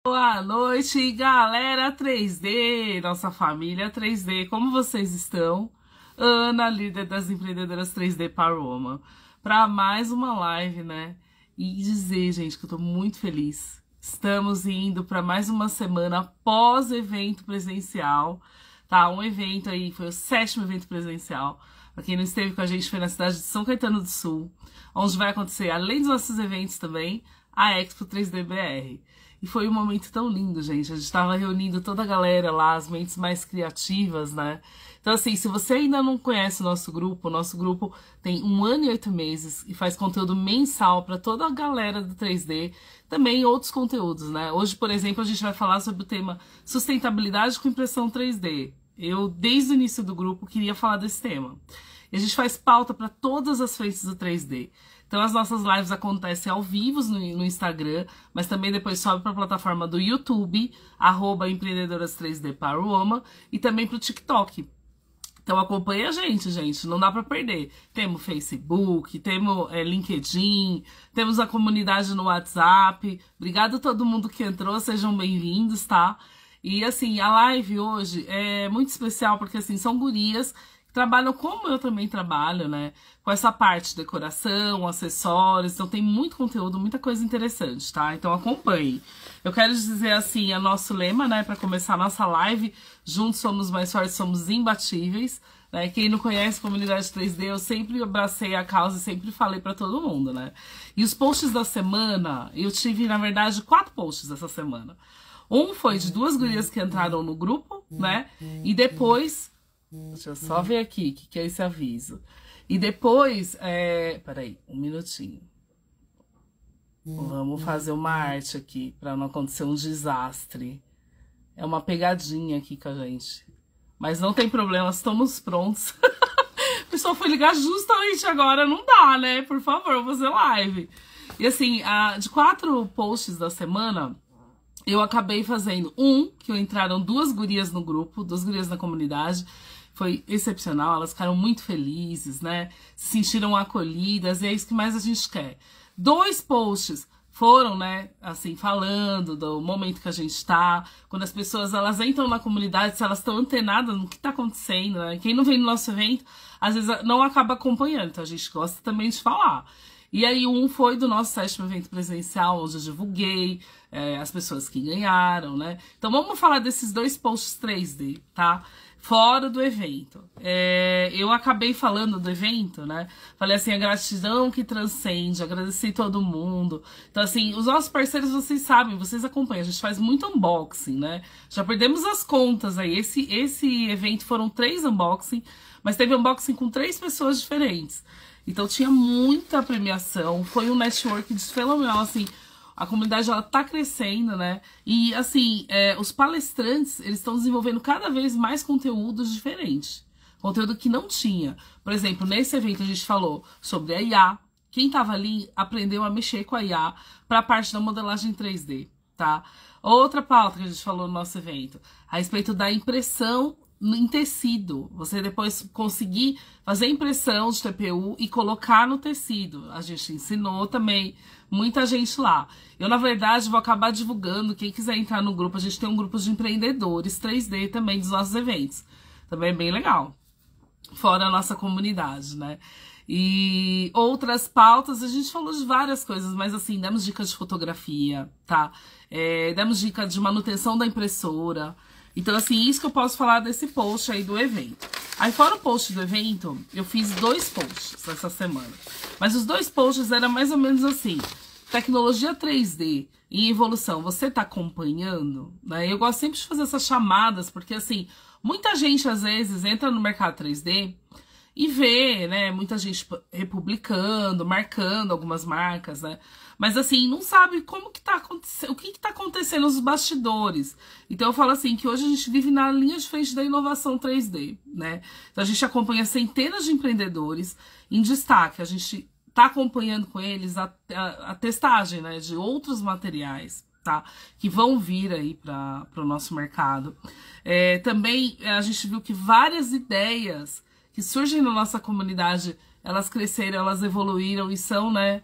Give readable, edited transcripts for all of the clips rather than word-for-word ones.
Boa noite, galera 3D, nossa família 3D, como vocês estão? Ana, líder das empreendedoras 3D Power Woman, para mais uma live, né? E dizer, gente, que eu tô muito feliz. Estamos indo para mais uma semana pós-evento presencial, tá? Um evento aí, foi o 7º evento presencial. Para quem não esteve com a gente, foi na cidade de São Caetano do Sul, onde vai acontecer, além dos nossos eventos também, a Expo 3D BR. E foi um momento tão lindo, gente. A gente estava reunindo toda a galera lá, as mentes mais criativas, né? Então, assim, se você ainda não conhece o nosso grupo tem 1 ano e 8 meses e faz conteúdo mensal para toda a galera do 3D. Também outros conteúdos, né? Hoje, por exemplo, a gente vai falar sobre o tema sustentabilidade com impressão 3D. Eu, desde o início do grupo, queria falar desse tema. E a gente faz pauta para todas as frentes do 3D. Então as nossas lives acontecem ao vivo no Instagram, mas também depois sobe para a plataforma do YouTube, @empreendedoras3D Power Woman, e também para o TikTok. Então acompanha a gente, não dá para perder. Temos Facebook, temos LinkedIn, temos a comunidade no WhatsApp. Obrigado a todo mundo que entrou, sejam bem-vindos, tá? E assim, a live hoje é muito especial porque assim, são gurias que trabalham como eu também trabalho, né? Com essa parte de decoração, acessórios, então tem muito conteúdo, muita coisa interessante, tá? Então acompanhe. Eu quero dizer assim, é nosso lema, né, para começar a nossa live, juntos somos mais fortes, somos imbatíveis, né? Quem não conhece a comunidade 3D, eu sempre abracei a causa e sempre falei para todo mundo, né? E os posts da semana, eu tive, na verdade, 4 posts essa semana. Um foi de 2 gurias que entraram no grupo, né? E depois, deixa eu só ver aqui o que é esse aviso. E depois, peraí, um minutinho. Vamos fazer uma arte aqui, para não acontecer um desastre. É uma pegadinha aqui com a gente. Mas não tem problema, estamos prontos. O pessoal foi ligar justamente agora, não dá, né? Por favor, vou fazer live. E assim, de 4 posts da semana, eu acabei fazendo que entraram 2 gurias no grupo, 2 gurias na comunidade. Foi excepcional, elas ficaram muito felizes, né? Se sentiram acolhidas, e é isso que mais a gente quer. 2 posts foram, né, assim, falando do momento que a gente tá, quando as pessoas, elas entram na comunidade, se elas estão antenadas no que tá acontecendo, né? Quem não vem no nosso evento, às vezes não acaba acompanhando, então a gente gosta também de falar. E aí foi do nosso 7º evento presencial, onde eu divulguei as pessoas que ganharam, né? Então vamos falar desses 2 posts 3D, tá? Fora do evento. Eu acabei falando do evento, né? Falei assim, a gratidão que transcende, agradeci todo mundo. Então assim, os nossos parceiros, vocês sabem, vocês acompanham, a gente faz muito unboxing, né? Já perdemos as contas aí. Esse evento foram 3 unboxing, mas teve unboxing com 3 pessoas diferentes. Então tinha muita premiação, foi um network fenomenal, assim, a comunidade ela tá crescendo, né? E assim, os palestrantes, eles estão desenvolvendo cada vez mais conteúdos diferentes, conteúdo que não tinha. Por exemplo, nesse evento a gente falou sobre a IA, quem tava ali aprendeu a mexer com a IA para a parte da modelagem 3D, tá? Outra pauta que a gente falou no nosso evento, a respeito da impressão em tecido, você depois conseguir fazer impressão de TPU e colocar no tecido. A gente ensinou também muita gente lá. Eu, na verdade, vou acabar divulgando, quem quiser entrar no grupo, a gente tem um grupo de empreendedores 3D também dos nossos eventos. Também é bem legal. Fora a nossa comunidade, né? E outras pautas, a gente falou de várias coisas, mas assim, demos dicas de fotografia, tá? Demos dicas de manutenção da impressora. Então, assim, isso que eu posso falar desse post aí do evento. Aí, fora o post do evento, eu fiz 2 posts essa semana. Mas os 2 posts eram mais ou menos assim, tecnologia 3D em evolução, você tá acompanhando? Né? Eu gosto sempre de fazer essas chamadas, porque, assim, muita gente, às vezes, entra no mercado 3D e vê, né, muita gente republicando, marcando algumas marcas, né? Mas assim, não sabe como que tá acontecendo, o que tá acontecendo nos bastidores. Então eu falo assim, que hoje a gente vive na linha de frente da inovação 3D, né? Então a gente acompanha centenas de empreendedores em destaque, a gente tá acompanhando com eles a testagem, né, de outros materiais, tá? Que vão vir aí para o nosso mercado. Também a gente viu que várias ideias que surgem na nossa comunidade, elas cresceram, elas evoluíram e são, né,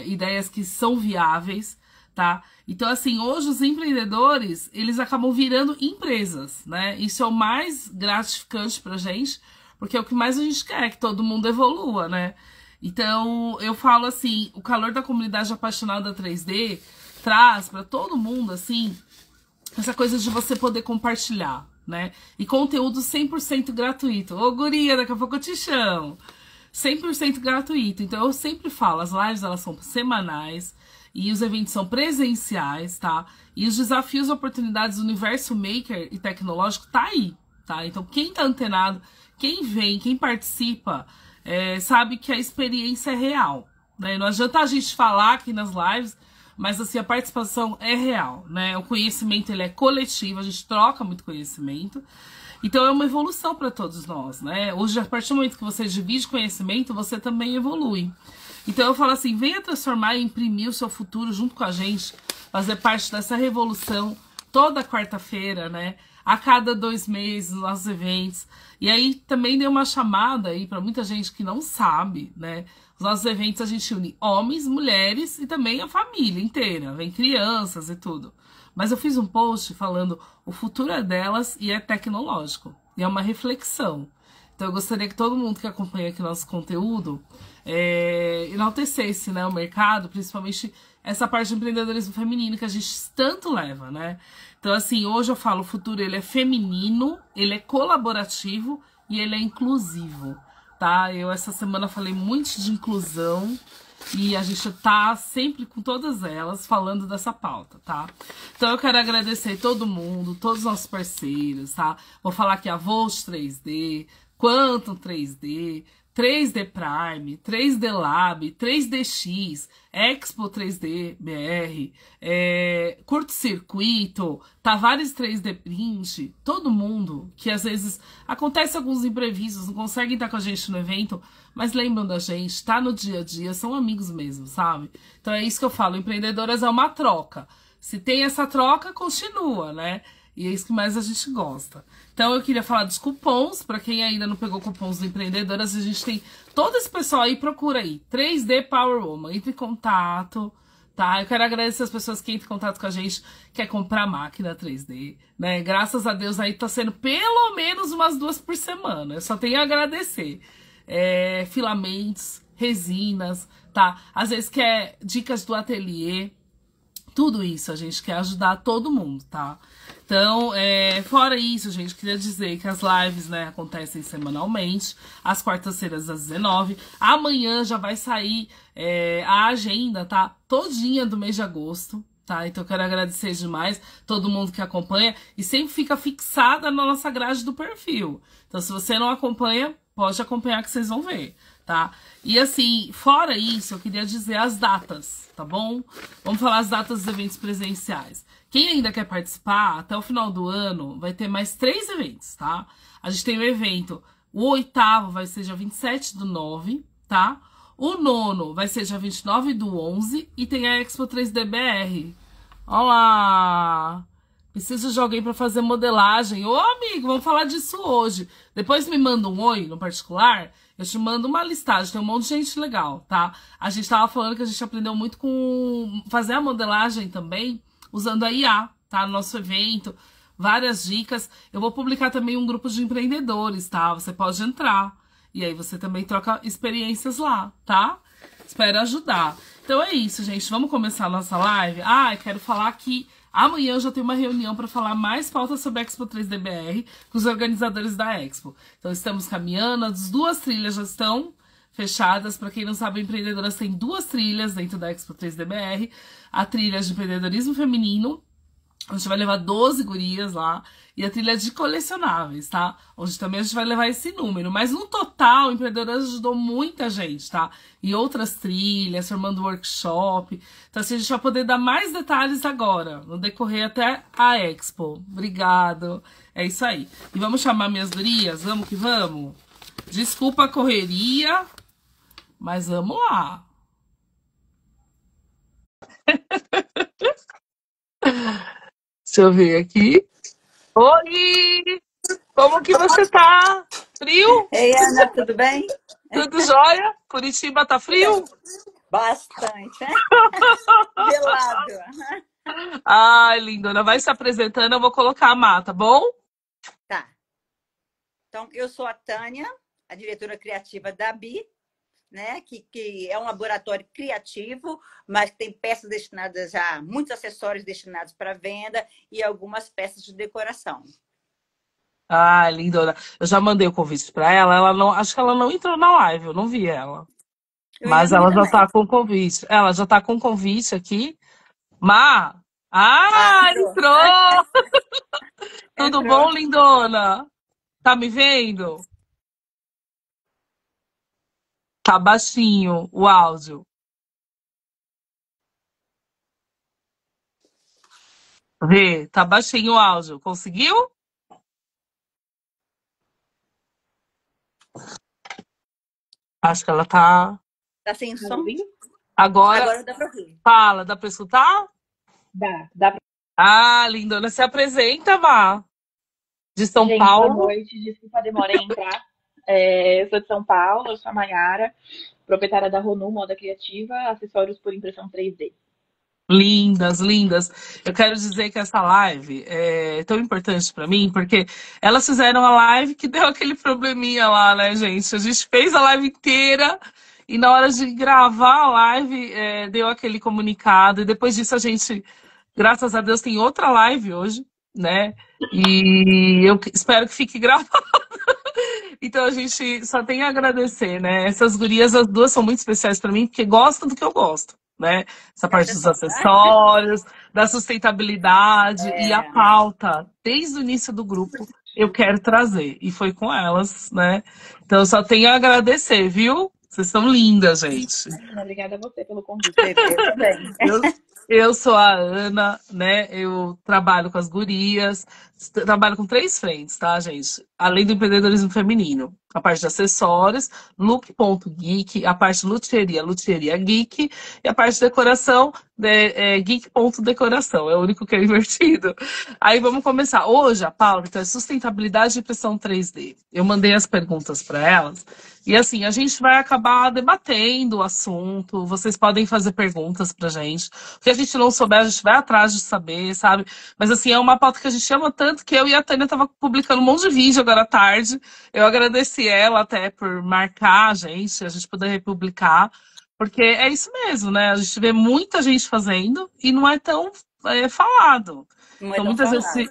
ideias que são viáveis. tá? Então, assim, hoje os empreendedores, eles acabam virando empresas, né? Isso é o mais gratificante pra gente, porque é o que mais a gente quer, que todo mundo evolua, né? Então, eu falo assim, o calor da comunidade apaixonada 3D traz pra todo mundo, assim, essa coisa de você poder compartilhar, né? E conteúdo 100% gratuito. Ô, guria, daqui a pouco eu te chamo. 100% gratuito. Então, eu sempre falo, as lives, elas são semanais e os eventos são presenciais, tá? E os desafios e oportunidades do universo maker e tecnológico tá aí, tá? Então, quem tá antenado, quem vem, quem participa, sabe que a experiência é real, né? Não adianta a gente falar aqui nas lives, mas assim, a participação é real, né? O conhecimento, ele é coletivo, a gente troca muito conhecimento. Então é uma evolução para todos nós, né? Hoje, a partir do momento que você divide conhecimento, você também evolui. Então eu falo assim, venha transformar e imprimir o seu futuro junto com a gente, fazer parte dessa revolução toda quarta-feira, né? A cada 2 meses, nos nossos eventos. E aí também deu uma chamada aí para muita gente que não sabe, né? Os nossos eventos a gente une homens, mulheres e também a família inteira. Vem crianças e tudo. Mas eu fiz um post falando o futuro é delas e é tecnológico. E é uma reflexão. Então eu gostaria que todo mundo que acompanha aqui nosso conteúdo enaltecesse, né, o mercado, principalmente essa parte de empreendedorismo feminino que a gente tanto leva, né? Então assim, hoje eu falo, o futuro ele é feminino, ele é colaborativo e ele é inclusivo, tá? Eu essa semana falei muito de inclusão e a gente tá sempre com todas elas falando dessa pauta, tá? Então eu quero agradecer todo mundo, todos os nossos parceiros, tá? Vou falar aqui a Volt 3D, Quantum 3D, 3D Prime, 3D Lab, 3DX, Expo 3D BR, Curto Circuito, Tavares 3D Print, todo mundo que às vezes acontece alguns imprevistos, não conseguem estar com a gente no evento, mas lembram da gente, tá no dia a dia, são amigos mesmo, sabe? Então é isso que eu falo, empreendedoras é uma troca. Se tem essa troca, continua, né? E é isso que mais a gente gosta. Então eu queria falar dos cupons, para quem ainda não pegou cupons do Empreendedoras, a gente tem todo esse pessoal aí, procura aí, 3D Power Woman, entre em contato, tá? Eu quero agradecer as pessoas que entram em contato com a gente, quer comprar máquina 3D, né? Graças a Deus aí tá sendo pelo menos umas 2 por semana, eu só tenho a agradecer. Filamentos, resinas, tá? Às vezes quer dicas do ateliê, tudo isso a gente quer ajudar todo mundo, tá? Então, fora isso, gente, queria dizer que as lives, né, acontecem semanalmente, às quartas-feiras às 19h. Amanhã já vai sair a agenda, tá? Todinha do mês de agosto, tá? Então, eu quero agradecer demais todo mundo que acompanha e sempre fica fixada na nossa grade do perfil. Então, se você não acompanha, pode acompanhar que vocês vão ver, tá? E assim, fora isso, eu queria dizer as datas, tá bom? Vamos falar as datas dos eventos presenciais. Quem ainda quer participar, até o final do ano, vai ter mais 3 eventos, tá? A gente tem o evento, o 8º vai ser dia 27/9, tá? O 9º vai ser dia 29/11 e tem a Expo 3D BR. Olá! Preciso de alguém para fazer modelagem. Ô, amigo, vamos falar disso hoje. Depois me manda um oi no particular, eu te mando uma listagem, tem um monte de gente legal, tá? A gente tava falando que a gente aprendeu muito com fazer a modelagem também, usando a IA, tá? No nosso evento, várias dicas. Eu vou publicar também um grupo de empreendedores, tá? Você pode entrar. E aí você também troca experiências lá, tá? Espero ajudar. Então é isso, gente. Vamos começar a nossa live? Eu quero falar que amanhã eu já tenho uma reunião para falar mais pautas sobre a Expo 3DBR com os organizadores da Expo. Então estamos caminhando, as 2 trilhas já estão fechadas. Para quem não sabe, Empreendedoras tem 2 trilhas dentro da Expo 3DBR. A trilha de empreendedorismo feminino, a gente vai levar 12 gurias lá, e a trilha de colecionáveis, tá? Onde também a gente vai levar esse número. Mas no total, o Empreendedoras ajudou muita gente, tá? E outras trilhas, formando workshop. Então assim, a gente vai poder dar mais detalhes agora, no decorrer até a Expo. Obrigado. É isso aí. E vamos chamar minhas gurias? Vamos que vamos? Desculpa a correria, mas vamos lá. Deixa eu ver aqui. Oi! Como que você tá? Frio? Ei, Ana, tudo bem? Tudo jóia? Curitiba tá frio? Bastante, né? Gelado. Ai, lindona, vai se apresentando, eu vou colocar a Má, tá bom? Tá. Então, eu sou a Tânia, a diretora criativa da BI, né? Que é um laboratório criativo, mas que tem peças destinadas a muitos acessórios destinados para venda e algumas peças de decoração. Ai, lindona. Eu já mandei o convite pra ela, ela não, acho que ela não entrou na live, eu não vi ela. Eu ainda Mas não vi ela já tá também. com o convite. Ela já tá com o convite aqui. Má! Ah, Ah, entrou. entrou! Tudo bom, Entrou. lindona? Tá me vendo? Tá baixinho o áudio. Vê, tá baixinho o áudio. Conseguiu? Acho que ela tá. Tá sem Tá me som? ouvindo? Agora Agora dá para ouvir. fala, dá pra escutar? Dá pra... Ah, lindona, se apresenta, Má. De São Gente, boa Paulo. noite. Desculpa a demora em entrar. Eu sou de São Paulo, eu sou a Mayara, proprietária da Ronu Moda Criativa, acessórios por impressão 3D. Lindas, lindas. Eu quero dizer que essa live é tão importante pra mim, porque elas fizeram a live que deu aquele probleminha lá, né, gente? A gente fez a live inteira e na hora de gravar a live deu aquele comunicado. E depois disso a gente, graças a Deus, tem outra live hoje, né? E eu espero que fique gravado. Então a gente só tem a agradecer, né? Essas gurias, as duas são muito especiais pra mim, porque gostam do que eu gosto, né? Essa parte dos Acessório. acessórios, da sustentabilidade e a É, pauta, desde o início do grupo, eu quero trazer. E foi com elas, né? Então eu só tenho a agradecer, viu? Vocês são lindas, gente. Imagina, obrigada a você pelo convite. eu também. Eu, eu sou a Ana, né? Eu trabalho com as gurias, trabalho com três frentes, tá, gente? Além do empreendedorismo feminino. A parte de acessórios, look.geek, a parte de luthieria, luthieria geek, e a parte de decoração, geek.decoração. É o único que é invertido. Aí vamos começar. Hoje, a Paula, então, é sustentabilidade e impressão 3D. Eu mandei as perguntas para elas. E assim, a gente vai acabar debatendo o assunto. Vocês podem fazer perguntas pra gente. O que a gente não souber, a gente vai atrás de saber, sabe? Mas assim, é uma pauta que a gente ama tanto que eu e a Tânia tava publicando um monte de vídeo agora à tarde. Eu agradeci ela até por marcar a gente poder republicar. Porque é isso mesmo, né? A gente vê muita gente fazendo e não é tão falado. Não é Então, tão muitas vezes, falado.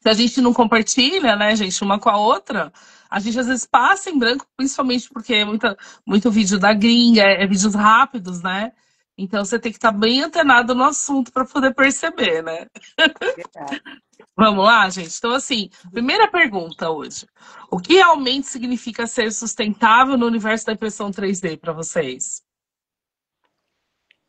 se a gente não compartilha, né, gente, uma com a outra, a gente às vezes passa em branco, principalmente porque é muito vídeo da gringa, vídeos rápidos, né? Então você tem que estar bem antenado no assunto para poder perceber, né? Verdade. Vamos lá, gente? Então, assim, primeira pergunta hoje. O que realmente significa ser sustentável no universo da impressão 3D para vocês?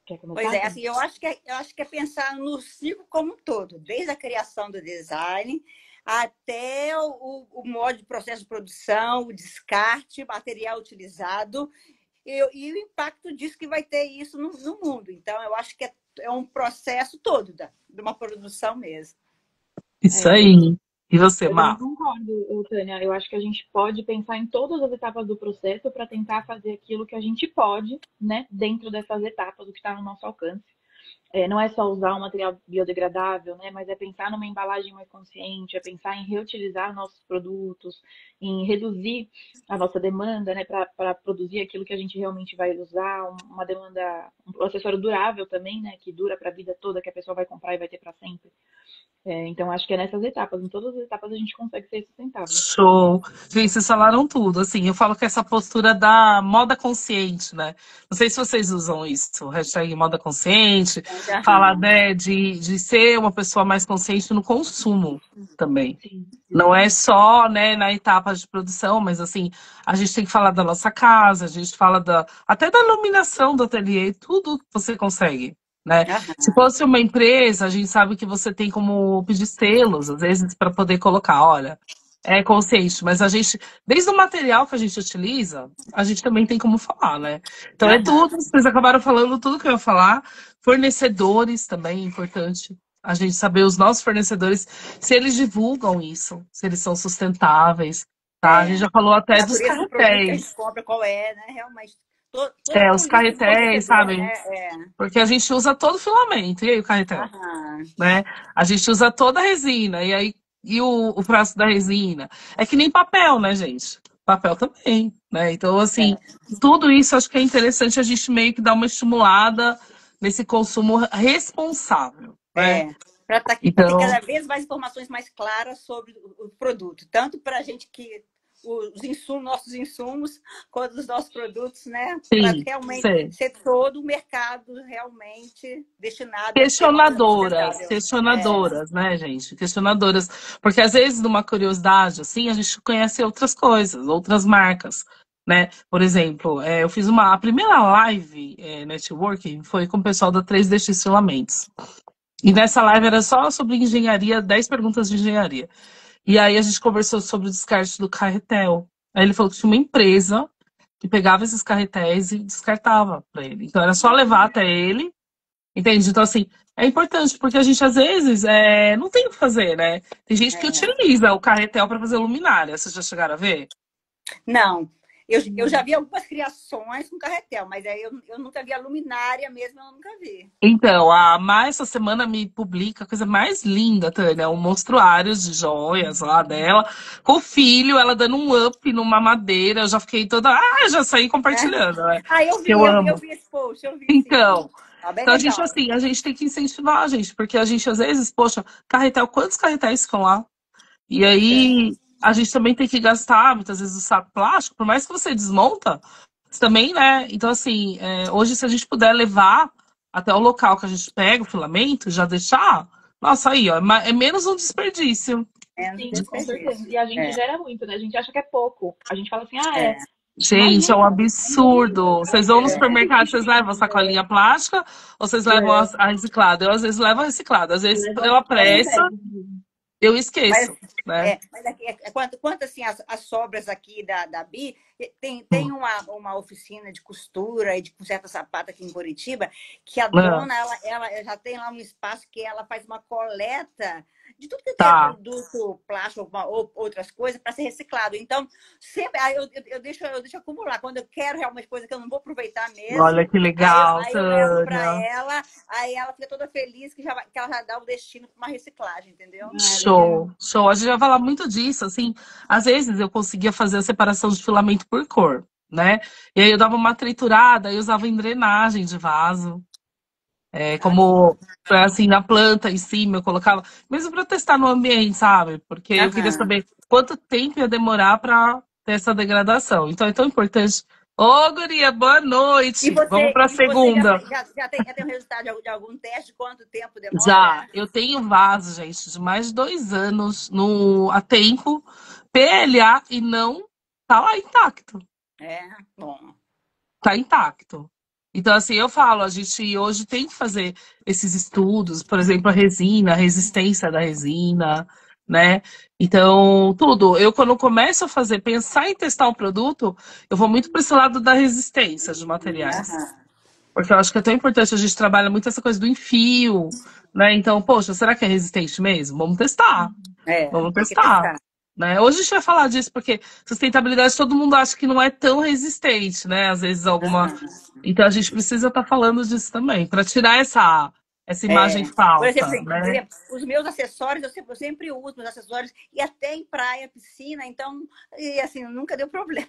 Quer Pois começar, é, Tânia? assim, eu acho que é pensar no ciclo como um todo, desde a criação do design até o modo de processo de produção, o descarte, material utilizado e o impacto disso que vai ter isso no mundo. Então, eu acho que é um processo todo de uma produção mesmo. Isso É, eu, aí. E você, eu também Má? concordo, Tânia. Eu acho que a gente pode pensar em todas as etapas do processo para tentar fazer aquilo que a gente pode, né, dentro dessas etapas, o que está no nosso alcance. Não é só usar um material biodegradável, né? Mas é pensar numa embalagem mais consciente, é pensar em reutilizar nossos produtos, em reduzir a nossa demanda, né? Para produzir aquilo que a gente realmente vai usar, uma demanda, um acessório durável também, né? Que dura para a vida toda, que a pessoa vai comprar e vai ter para sempre. Então acho que é nessas etapas, em todas as etapas a gente consegue ser sustentável. Show. Gente, vocês falaram tudo. Assim, eu falo que essa postura da moda consciente, né? Não sei se vocês usam isso, hashtag moda consciente, falar, Aham. né, de ser uma pessoa mais consciente no consumo também. Sim, Não é só, né, na etapa de produção, mas assim, a gente tem que falar da nossa casa, a gente fala até da iluminação do ateliê, tudo que você consegue, né? Se Aham. fosse uma empresa, a gente sabe que você tem como pedir selos, às vezes, para poder colocar, olha, é consciente, mas a gente, desde o material que a gente utiliza, a gente também tem como falar, né? Então é Aham. tudo, vocês acabaram falando tudo que eu ia falar. Fornecedores também é importante. A gente saber os nossos fornecedores, se eles divulgam isso, se eles são sustentáveis, tá? A gente É. já falou A até dos natureza do produto que a gente carretéis. compra, qual é, né? Realmente, Toda a Os política do carretéis, fornecedor, sabe? né? Porque a gente usa todo o filamento, e aí o carretel, Aham. né? A gente usa toda a resina, e aí o prazo da resina. É que nem papel, né, gente? Papel também, né? Então, assim, tudo isso acho que é interessante a gente meio que dar uma estimulada nesse consumo responsável, né? Para ter Então, cada vez mais informações mais claras sobre o produto, tanto para a gente que os insumos, nossos insumos, quanto os nossos produtos, né? Para sim, realmente sei. ser todo o mercado realmente destinado a ser uma coisa Questionadoras, sustentável. questionadoras, né, gente? Questionadoras. Porque às vezes, numa curiosidade, assim, a gente conhece outras coisas, outras marcas, né? Por exemplo, eu fiz a primeira live networking foi com o pessoal da 3DX Filamentos. E nessa live era só sobre engenharia, 10 perguntas de engenharia. E aí a gente conversou sobre o descarte do carretel. Aí ele falou que tinha uma empresa que pegava esses carretéis e descartava para ele. Então era só levar até ele. Entende? Então, assim, é importante, porque a gente, às vezes, não tem o que fazer, né? Tem gente que utiliza o carretel para fazer luminária. Vocês já chegaram a ver? Não. Eu já vi algumas criações com carretel, mas aí eu nunca vi a luminária mesmo, eu nunca vi. Então, a Má, essa semana, me publica a coisa mais linda, Tânia, um monstruários de joias lá dela, com o filho, ela dando um up numa madeira. Eu já fiquei toda. Ah, já saí compartilhando, né? Que eu Eu amo. vi esse post, eu vi sim. Então. Ah, bem Então, a gente, legal. assim, a gente tem que incentivar, gente, porque a gente, às vezes, poxa, carretel, quantos carretéis ficam lá? E Pois é. aí, a gente também tem que gastar, muitas vezes, o saco plástico, por mais que você desmonta, você também, né? Então, assim, hoje, se a gente puder levar até o local que a gente pega o filamento, já deixar, nossa, aí, ó, é menos um desperdício. Sim, com certeza. E a gente gera muito, né? A gente acha que é pouco. A gente fala assim, Gente, é um imagina, é muito. absurdo. Vocês vão no supermercado, vocês levam sacolinha plástica ou vocês levam a reciclada? Eu, às vezes, levo a reciclada. Às vezes, pela pressa, eu esqueço, né? Mas quanto assim, as sobras aqui da Bi, tem uma oficina de costura e de conserta sapato aqui em Curitiba, que a dona ela já tem lá um espaço que ela faz uma coleta de tudo que é produto plástico ou outras coisas para ser reciclado. Então, sempre eu deixo acumular. Quando eu quero realmente coisa que eu não vou aproveitar mesmo, Olha que legal, aí eu levo para Tânia. ela, aí ela fica toda feliz que ela já dá o destino para uma reciclagem, entendeu? Show, show. A gente vai falar muito disso, assim. Às vezes eu conseguia fazer a separação de filamento por cor, né? E aí eu dava uma triturada e usava em drenagem de vaso. Como assim, na planta em cima, eu colocava, mesmo para testar no ambiente, sabe? Porque eu queria saber quanto tempo ia demorar para ter essa degradação. Então é tão importante. Ô, guria, boa noite. Vamos para a segunda. Você já tem um resultado de algum teste? Quanto tempo demora? Já, eu tenho vaso, gente, de mais de 2 anos no Atenco, PLA, e não tá lá intacto. Bom. Tá intacto. Então, assim, eu falo, a gente hoje tem que fazer esses estudos, por exemplo, a resina, a resistência da resina, né? Então, tudo. Eu, quando começo a fazer, pensar em testar um produto, eu vou muito para esse lado da resistência de materiais. Porque eu acho que é tão importante, a gente trabalha muito essa coisa do enfio, né? Então, poxa, será que é resistente mesmo? Vamos testar. Vamos testar. Né? Hoje a gente vai falar disso, porque sustentabilidade todo mundo acha que não é tão resistente, né? Às vezes alguma. Então a gente precisa estar falando disso também, para tirar essa imagem falsa. Por exemplo, os meus acessórios, eu sempre uso meus acessórios, e até em praia, piscina, então, e assim, nunca deu problema.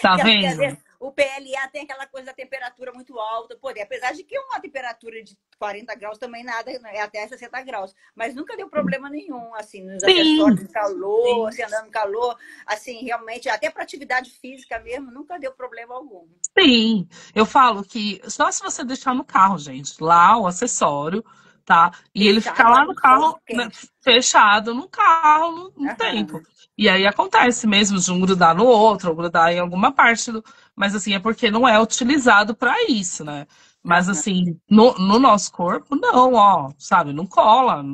Tá vendo? O PLA tem aquela coisa da temperatura muito alta, apesar de que uma temperatura de 40 graus também nada, é até 60 graus, mas nunca deu problema nenhum, assim, nos acessórios de calor, assim, andando no calor, assim, realmente, até para atividade física mesmo, nunca deu problema algum. Sim, eu falo que só se você deixar no carro, gente, lá o acessório, tá? E ele ficar lá no carro, né, fechado no carro no tempo. E aí acontece mesmo de um grudar no outro, ou grudar em alguma parte do. Mas assim, é porque não é utilizado para isso, né? Mas assim, no nosso corpo, não, ó, sabe? Não cola.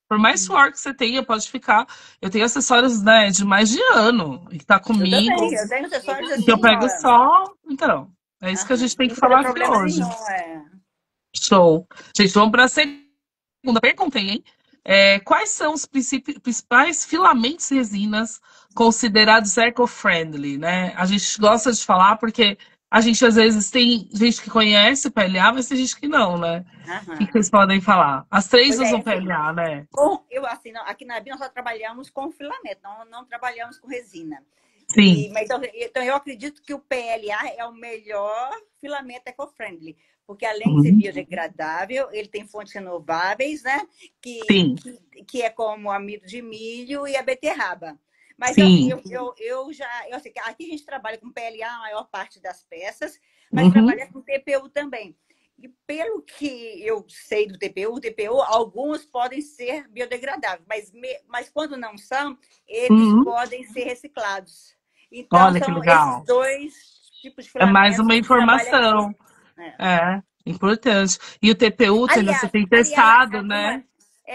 Por mais suor que você tenha, pode ficar. Eu tenho acessórios, né, de mais de ano, que tá comigo. Eu tenho acessórios assim. Que eu pego só. Então, é isso que a gente tem que falar aqui hoje. Show. Gente, vamos para a segunda pergunta, hein? Quais são os principais filamentos e resinas considerados eco-friendly, né? A gente gosta de falar porque A gente, às vezes, tem gente que conhece o PLA, mas tem gente que não, né? O que Aham. vocês podem falar? As três Pois é, usam assim, PLA, né? assim, aqui na BIM nós só trabalhamos com filamento, não trabalhamos com resina. Sim. Mas, então, eu acredito que o PLA é o melhor filamento eco-friendly, porque além de ser Uhum. biodegradável, ele tem fontes renováveis, né? Sim, Que é como o amido de milho e a beterraba. Mas sim. eu sei que aqui a gente trabalha com PLA a maior parte das peças, mas Uhum. trabalha com TPU também. E pelo que eu sei do TPU, alguns podem ser biodegradáveis, mas quando não são, eles Uhum. podem ser reciclados. Então, Olha que são esses legal. dois tipos de É mais filamentos uma que a gente trabalha aqui. informação. Né? É, importante. E o TPU, você tem Aliás, testado, né?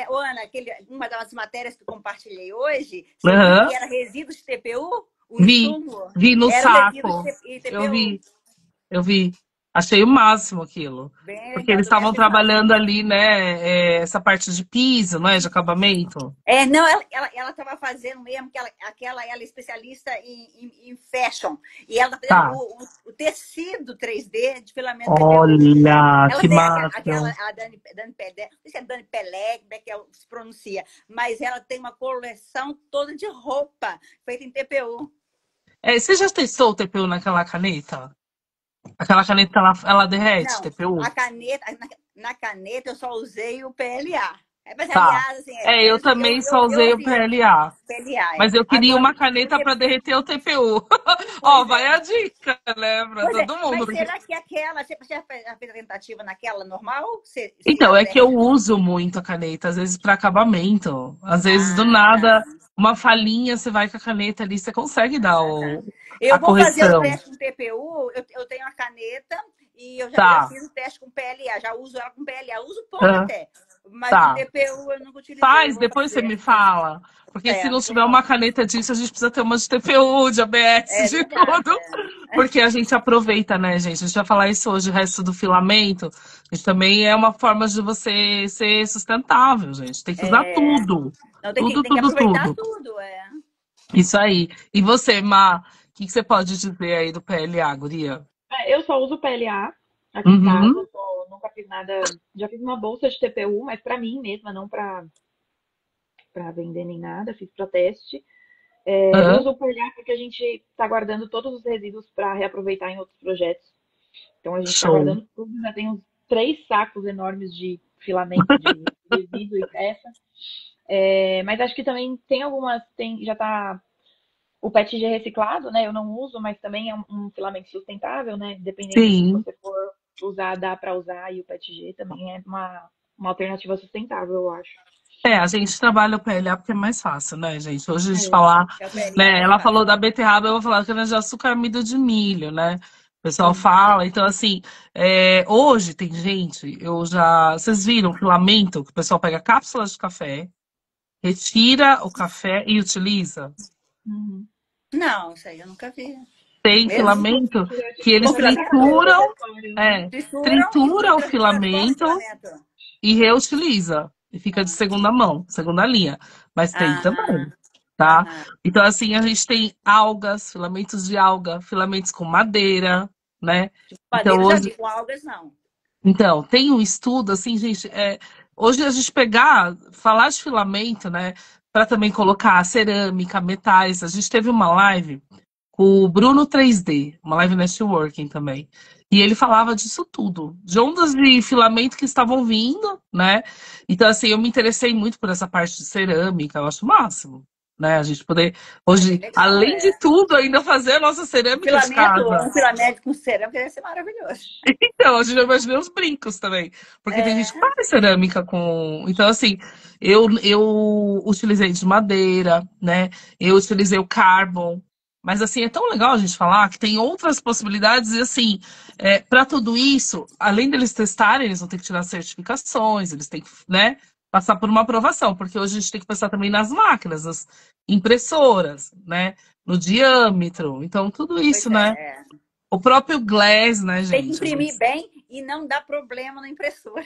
Ana, uma das matérias que eu compartilhei hoje, você viu Aham. que era resíduo de TPU? O Vi, insumo vi no era o resíduo saco. de Eu TPU. vi, eu vi. Achei o máximo aquilo. Bem Porque legal, eles estou bem estavam satisfeita. trabalhando ali, né? Essa parte de piso, não é? De acabamento. Não, ela estava fazendo mesmo, que ela é especialista em fashion. E ela está fazendo Tá. o tecido 3D de filamento TPU. Olha, Ela que tem massa. a Dani Pelé, não sei se é Dani Pelé, como é que se pronuncia, mas ela tem uma coleção toda de roupa feita em TPU. Você já testou o TPU naquela caneta? Aquela caneta, ela derrete, Não, TPU? na caneta eu só usei o PLA. Mas, Tá. aliás, assim, Eu também só usei o fiz PLA. PLA. Mas eu queria Agora, uma caneta para derreter o TPU. Ó, pois vai é. a dica, né, para Pois é, todo mundo. mas será que você já fez a tentativa naquela normal? Se Então, ela é que eu derrete? uso muito a caneta, às vezes para acabamento. Às vezes, do Ah, tá. nada, uma falhinha, você vai com a caneta ali, você consegue dar Ah, tá. a Eu vou fazer o correção. teste com TPU, eu tenho a caneta e eu já Tá, fiz o teste com PLA, já uso ela com PLA, uso pouco ah, até, mas com tá. TPU eu nunca utilizei, eu Faz, vou depois você fazer. me fala. Porque se não Certo, tiver uma caneta disso, a gente precisa ter uma de TPU, de ABS, é de verdade. tudo. Porque a gente aproveita, né, gente? A gente vai falar isso hoje, o resto do filamento. Isso também é uma forma de você ser sustentável, gente. Tem que usar É, tudo. não, Tudo, tem que tudo, aproveitar tudo. tudo, é. Isso aí. E você, Má, o que você pode dizer aí do PLA, guria? Eu só uso PLA aqui em casa, Uhum. nunca fiz nada. Já fiz uma bolsa de TPU, mas para mim mesma, não para vender nem nada, fiz para teste. Eu Hã? uso o PLA porque a gente está guardando todos os resíduos para reaproveitar em outros projetos. Então a gente está Show. guardando tudo, já tem uns 3 sacos enormes de filamento de resíduo e peça. Mas acho que também tem algumas, já está o PETG reciclado, né? Eu não uso, mas também é um filamento sustentável, né? Dependendo do que Sim. você for usar, dá para usar, e o PETG também é uma alternativa sustentável, eu acho. A gente trabalha o PLA porque é mais fácil, né, gente? Hoje a gente É. falar, O PLA é né? mais Ela fácil. falou da beterraba, eu vou falar da cana-de-açúcar amido de milho, né? O pessoal Sim. fala, então assim, hoje tem gente, vocês viram o filamento que o pessoal pega cápsulas de café, retira o café e utiliza? Uhum. Não, isso aí eu nunca vi. Tem Mesmo? filamento que Com eles Confilamento? trituram, né? Trituram tritura o e transformam em filamento filamento. e reutiliza. E fica de Ah, segunda mão, segunda linha. Mas tem também, ah, tá? aham. Então, assim, a gente tem algas, filamentos de alga, filamentos com madeira, né? Então, Madeira já hoje, vi, com algas não. então, tem um estudo, assim, gente, hoje a gente falar de filamento, né? Para também colocar cerâmica, metais. A gente teve uma live com o Bruno 3D, uma live networking também. E ele falava disso tudo, de ondas de filamento que estavam vindo, né? Então, assim, eu me interessei muito por essa parte de cerâmica, eu acho o máximo, né? A gente poder, Ah, bem hoje, legal, além de é. tudo, ainda fazer a nossa cerâmica de casa. Um filamento com cerâmica deve ser maravilhoso. Então, a gente já imaginei os brincos também. Porque tem gente que É, faz cerâmica com. Então, assim, eu utilizei de madeira, né? Eu utilizei o carbon. Mas, assim, é tão legal a gente falar que tem outras possibilidades. E, assim, para tudo isso, além deles testarem, eles vão ter que tirar certificações, eles têm que, né, passar por uma aprovação. Porque hoje a gente tem que pensar também nas máquinas, nas impressoras, né? No diâmetro. Então, tudo pois isso, né? é. O próprio Glass, né, Tem que gente? imprimir bem e não dar problema na impressora.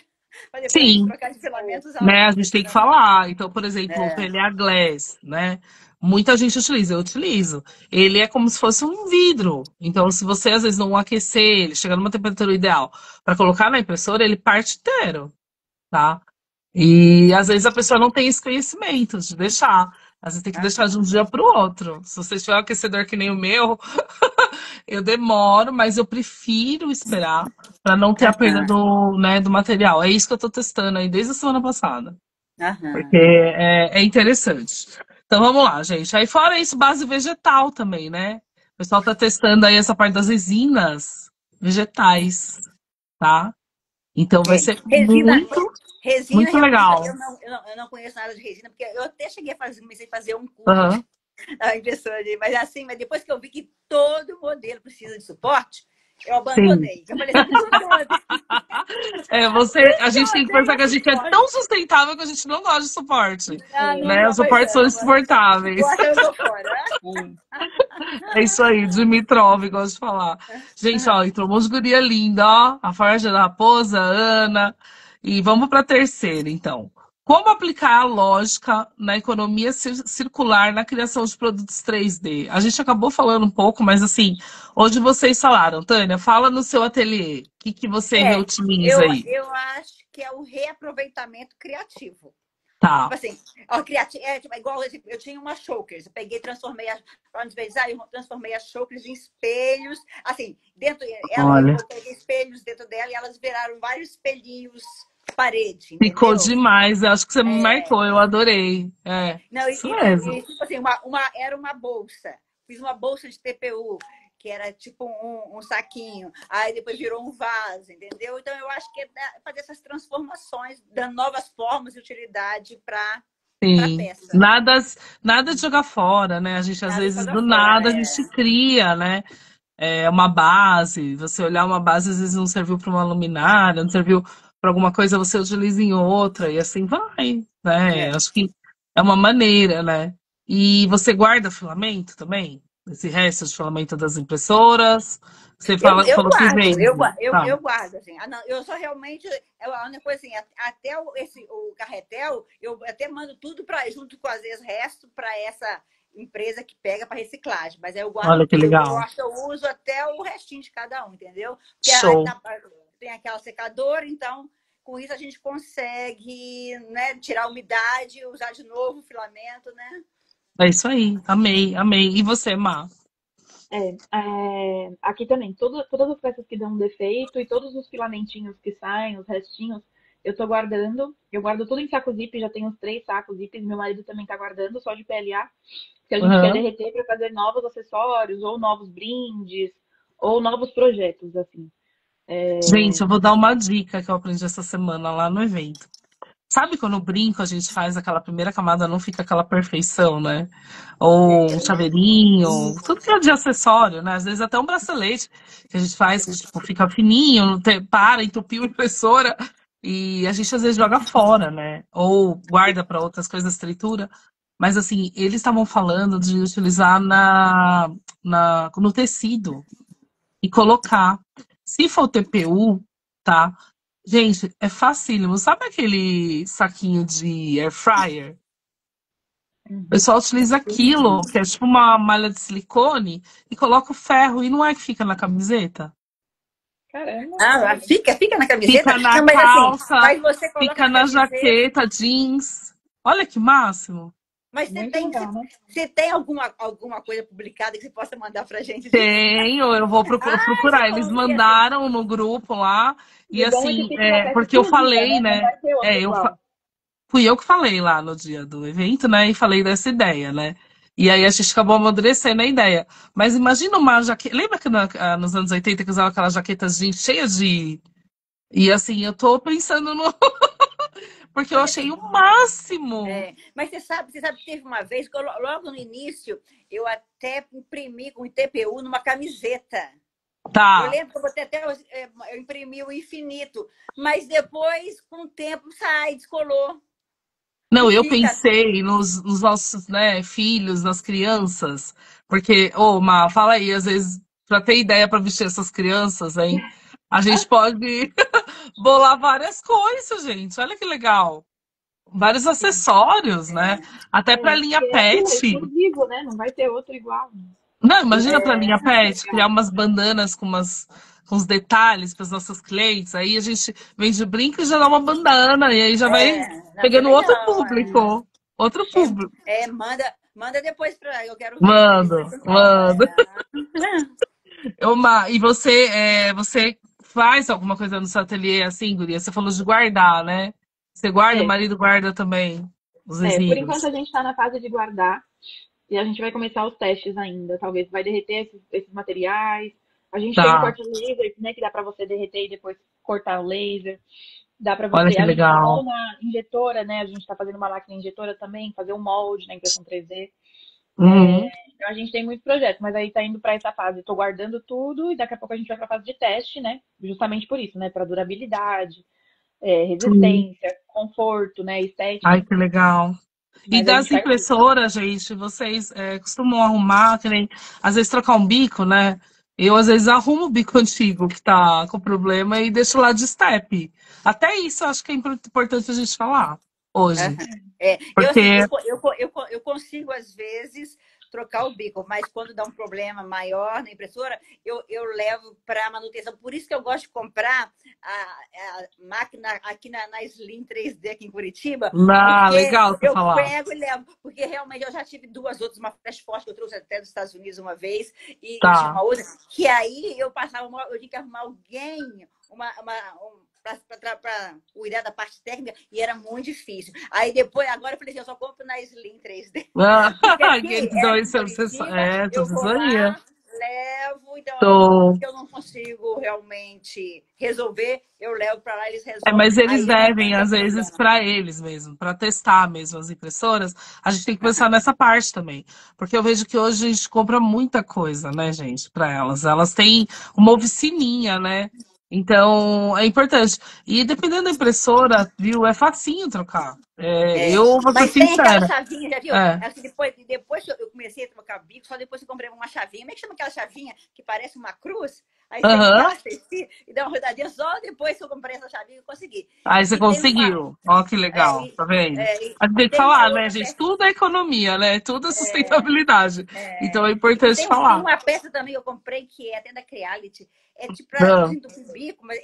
Para depois a gente Sim, trocar de filamentos usar né? A outra, gente tem que senão. falar. Então, por exemplo, o É, PLA Glass, né? Muita gente utiliza, eu utilizo. Ele é como se fosse um vidro. Então, se você às vezes não aquecer ele, chegar numa temperatura ideal para colocar na impressora, ele parte inteiro, tá? E às vezes a pessoa não tem esse conhecimento de deixar. Às vezes tem que deixar de um dia para o outro. Se você tiver um aquecedor que nem o meu, eu demoro, mas eu prefiro esperar para não ter a perda Aham, do, né, do material. É isso que eu estou testando aí desde a semana passada. Porque aham. é interessante. Então vamos lá, gente. Aí fora isso, base vegetal também, né? O pessoal tá testando aí essa parte das resinas vegetais, tá? Então vai É. ser Resina, muito, resina, muito realmente, legal. eu não conheço nada de resina, porque eu até cheguei a fazer, comecei a fazer um curso Aham. na impressora, mas assim, mas depois que eu vi que todo modelo precisa de suporte, eu Sim. abandonei. Eu falei assim, tudo A gente tem que pensar que a gente é suporte. tão sustentável que a gente não gosta de suporte, Ah, não, né? Os não, pois suportes é, são não, não insuportáveis. gosta, eu tô fora. É isso aí, Dimitrov, gosto de falar. Gente, ó, entrou um monte de guria linda, ó. A Forja da Raposa, a Ana. E vamos para a terceira, então. Como aplicar a lógica na economia circular na criação de produtos 3D? A gente acabou falando um pouco, mas assim, hoje vocês falaram, Tânia, fala no seu ateliê. O que que você É, reutiliza aí? eu acho que é o reaproveitamento criativo. Tipo Tá, assim, ó, tipo, igual eu tinha uma chokers, eu peguei, transformei eu transformei as chokers em espelhos, assim, dentro, olha. eu peguei espelhos dentro dela e elas viraram vários espelhinhos parede, Ficou entendeu? demais. Eu acho que você me É, marcou, eu adorei. É, não, isso mesmo. tipo assim, era uma bolsa. Fiz uma bolsa de TPU, que era tipo um saquinho. Aí depois virou um vaso, entendeu? Então eu acho que é fazer essas transformações, dando novas formas e utilidade para Sim. peça. Nada de jogar fora, né? A gente, às Nada vezes, joga do fora. nada, a gente cria, né? Uma base. Você olhar uma base, às vezes não serviu para uma luminária, não serviu para alguma coisa, você utiliza em outra, e assim vai, né? É. Acho que é uma maneira, né? E você guarda filamento também? Esse resto de filamento das impressoras? Você Eu falou que guardo, vende. Tá. eu guardo, assim. Ah, não, eu só realmente, a única coisa assim, até o carretel, eu até mando tudo para junto com, às vezes, resto para essa empresa que pega para reciclagem. Mas aí eu guardo Olha que tudo, eu legal. acho que eu uso até o restinho de cada um, entendeu? Porque Show. tem aquela secadora, então com isso a gente consegue, né, tirar a umidade, usar de novo o filamento, né? É isso aí. Amei, amei. E você, Má? Aqui também, todas as peças que dão um defeito e todos os filamentinhos que saem, os restinhos, eu tô guardando. Eu guardo tudo em saco zip, já tenho uns 3 sacos zip. Meu marido também tá guardando, só de PLA, que a gente quer Aham. derreter para fazer novos acessórios, ou novos brindes, ou novos projetos, assim. Gente, eu vou dar uma dica que eu aprendi essa semana lá no evento. Sabe quando o brinco a gente faz aquela primeira camada, não fica aquela perfeição, né? Ou um chaveirinho, tudo que é de acessório, né? Às vezes até um bracelete que a gente faz, que tipo, fica fininho, para, entupiu a impressora, e a gente às vezes joga fora, né? Ou guarda para outras coisas, tritura. Mas assim, eles estavam falando de utilizar no tecido e colocar. Se for TPU, tá? Gente, é facílimo. Sabe aquele saquinho de air fryer? O Uhum. pessoal utiliza aquilo, que é tipo uma malha de silicone, e coloca o ferro, e não é que fica na camiseta? Caramba, Ah, olha. fica na camiseta? Fica na Não, mas assim, calça, mas você coloca fica na na camiseta. jaqueta, jeans. Olha que máximo. Mas Muito legal, né? você tem alguma coisa publicada que você possa mandar pra gente disso? Tenho, eu vou Ah, procurar. que Eles bom, porque assim, mandaram no grupo lá, e E o bom é que assim, fica uma peça porque eu exclusiva, falei, né? Não né? vai ter outra É, igual. fui eu que falei lá no dia do evento, né? E falei dessa ideia, né? E aí a gente acabou amadurecendo a ideia. Mas imagina uma jaqueta. Lembra que nos anos 80 que usava aquelas jaquetas jeans cheias de. E assim, eu tô pensando no. Porque eu mas achei assim, o máximo. mas você sabe que teve uma vez que logo no início eu até imprimi com TPU numa camiseta. Eu Tá. lembro que eu botei até eu imprimi o infinito, mas depois, com o tempo, sai, descolou. Não Não, eu fica. pensei nos nossos, né, filhos, nas crianças. Porque, ô, Má, fala aí, às vezes, pra ter ideia pra vestir essas crianças, hein? A gente pode bolar várias coisas, gente. Olha que legal. vários acessórios, né? Até pra linha Porque é aquilo, é pet. exclusivo, né? Não vai ter outro igual. Não, imagina pra linha pet, criar Legal. umas bandanas com os detalhes para os nossos clientes. Aí a gente vende brinco e já dá uma bandana, e aí já vai Não, que pegando outro legal. público. Outro público. Manda depois para eu quero ver depois Mando, você fala. mando. E você, você faz alguma coisa no seu ateliê assim, guria? Você falou de guardar, né? Você guarda, o É, marido guarda também os por enquanto resíduos. a gente está na fase de guardar e a gente vai começar os testes ainda. Talvez vai derreter esses materiais. A gente tem um Tá, corte laser, né, que dá para você derreter e depois cortar o laser. Dá para olha você, que a gente legal. usou na injetora, né? A gente está fazendo uma máquina injetora também, fazer um molde na impressão 3D. Uhum. Então a gente tem muito projeto, mas aí tá indo para essa fase. Estou guardando tudo e daqui a pouco a gente vai para a fase de teste, né? Justamente por isso, né? Para durabilidade, Sim. resistência, conforto, né? Ai, Estética. que legal. E Mas a das gente faz tudo. impressoras, gente, vocês costumam arrumar, que nem, às vezes trocar um bico, né? Eu, às vezes, arrumo o bico antigo que tá com problema e deixo lá de step. Até isso eu acho que é importante a gente falar hoje. Eu, assim, Porque, eu consigo, às vezes, trocar o bico, mas quando dá um problema maior na impressora, eu levo para manutenção. Por isso que eu gosto de comprar a máquina aqui na Slim 3D aqui em Curitiba, porque legal você eu falar. pego e levo. Porque realmente eu já tive duas outras, uma flash forte que eu trouxe até dos Estados Unidos uma vez, e tinha Tá. uma outra, que aí eu tinha que arrumar alguém, para cuidar da parte técnica, e era muito difícil. Aí depois, agora eu falei assim, eu só compro na Slim 3D. Ah, Porque aqui, aqueles dois, aqui em Curitiba, tudo eu vou isso aí. lá, levo, então o Tô. que eu não consigo realmente resolver, eu levo para lá, eles resolvem, Mas eles aí não devem, tem às vezes, problema. para eles mesmo, para testar mesmo as impressoras, a gente tem que pensar nessa parte também. Porque eu vejo que hoje a gente compra muita coisa, né, gente, para elas. Elas têm uma oficininha, né? Então, é importante. E dependendo da impressora, viu, é facinho trocar. Eu vou ser Mas tem aquela sincera. chavinha, já viu? É. Assim, depois que eu comecei a trocar bico, só depois que eu comprei uma chavinha. Como é que chama aquela chavinha que parece uma cruz? Aí você Aham. encaixa e dá uma rodadinha. Só depois que eu comprei essa chavinha eu consegui. Aí você E tem uma, conseguiu. Ó, que é, legal, e, tá vendo? A gente e tem que tem uma falar, né, outra gente? peça. Tudo é economia, né? Tudo é sustentabilidade. Então é E importante tem falar. uma peça também que eu comprei, que é até da Creality. É tipo para Ah, desentupir o bico, mas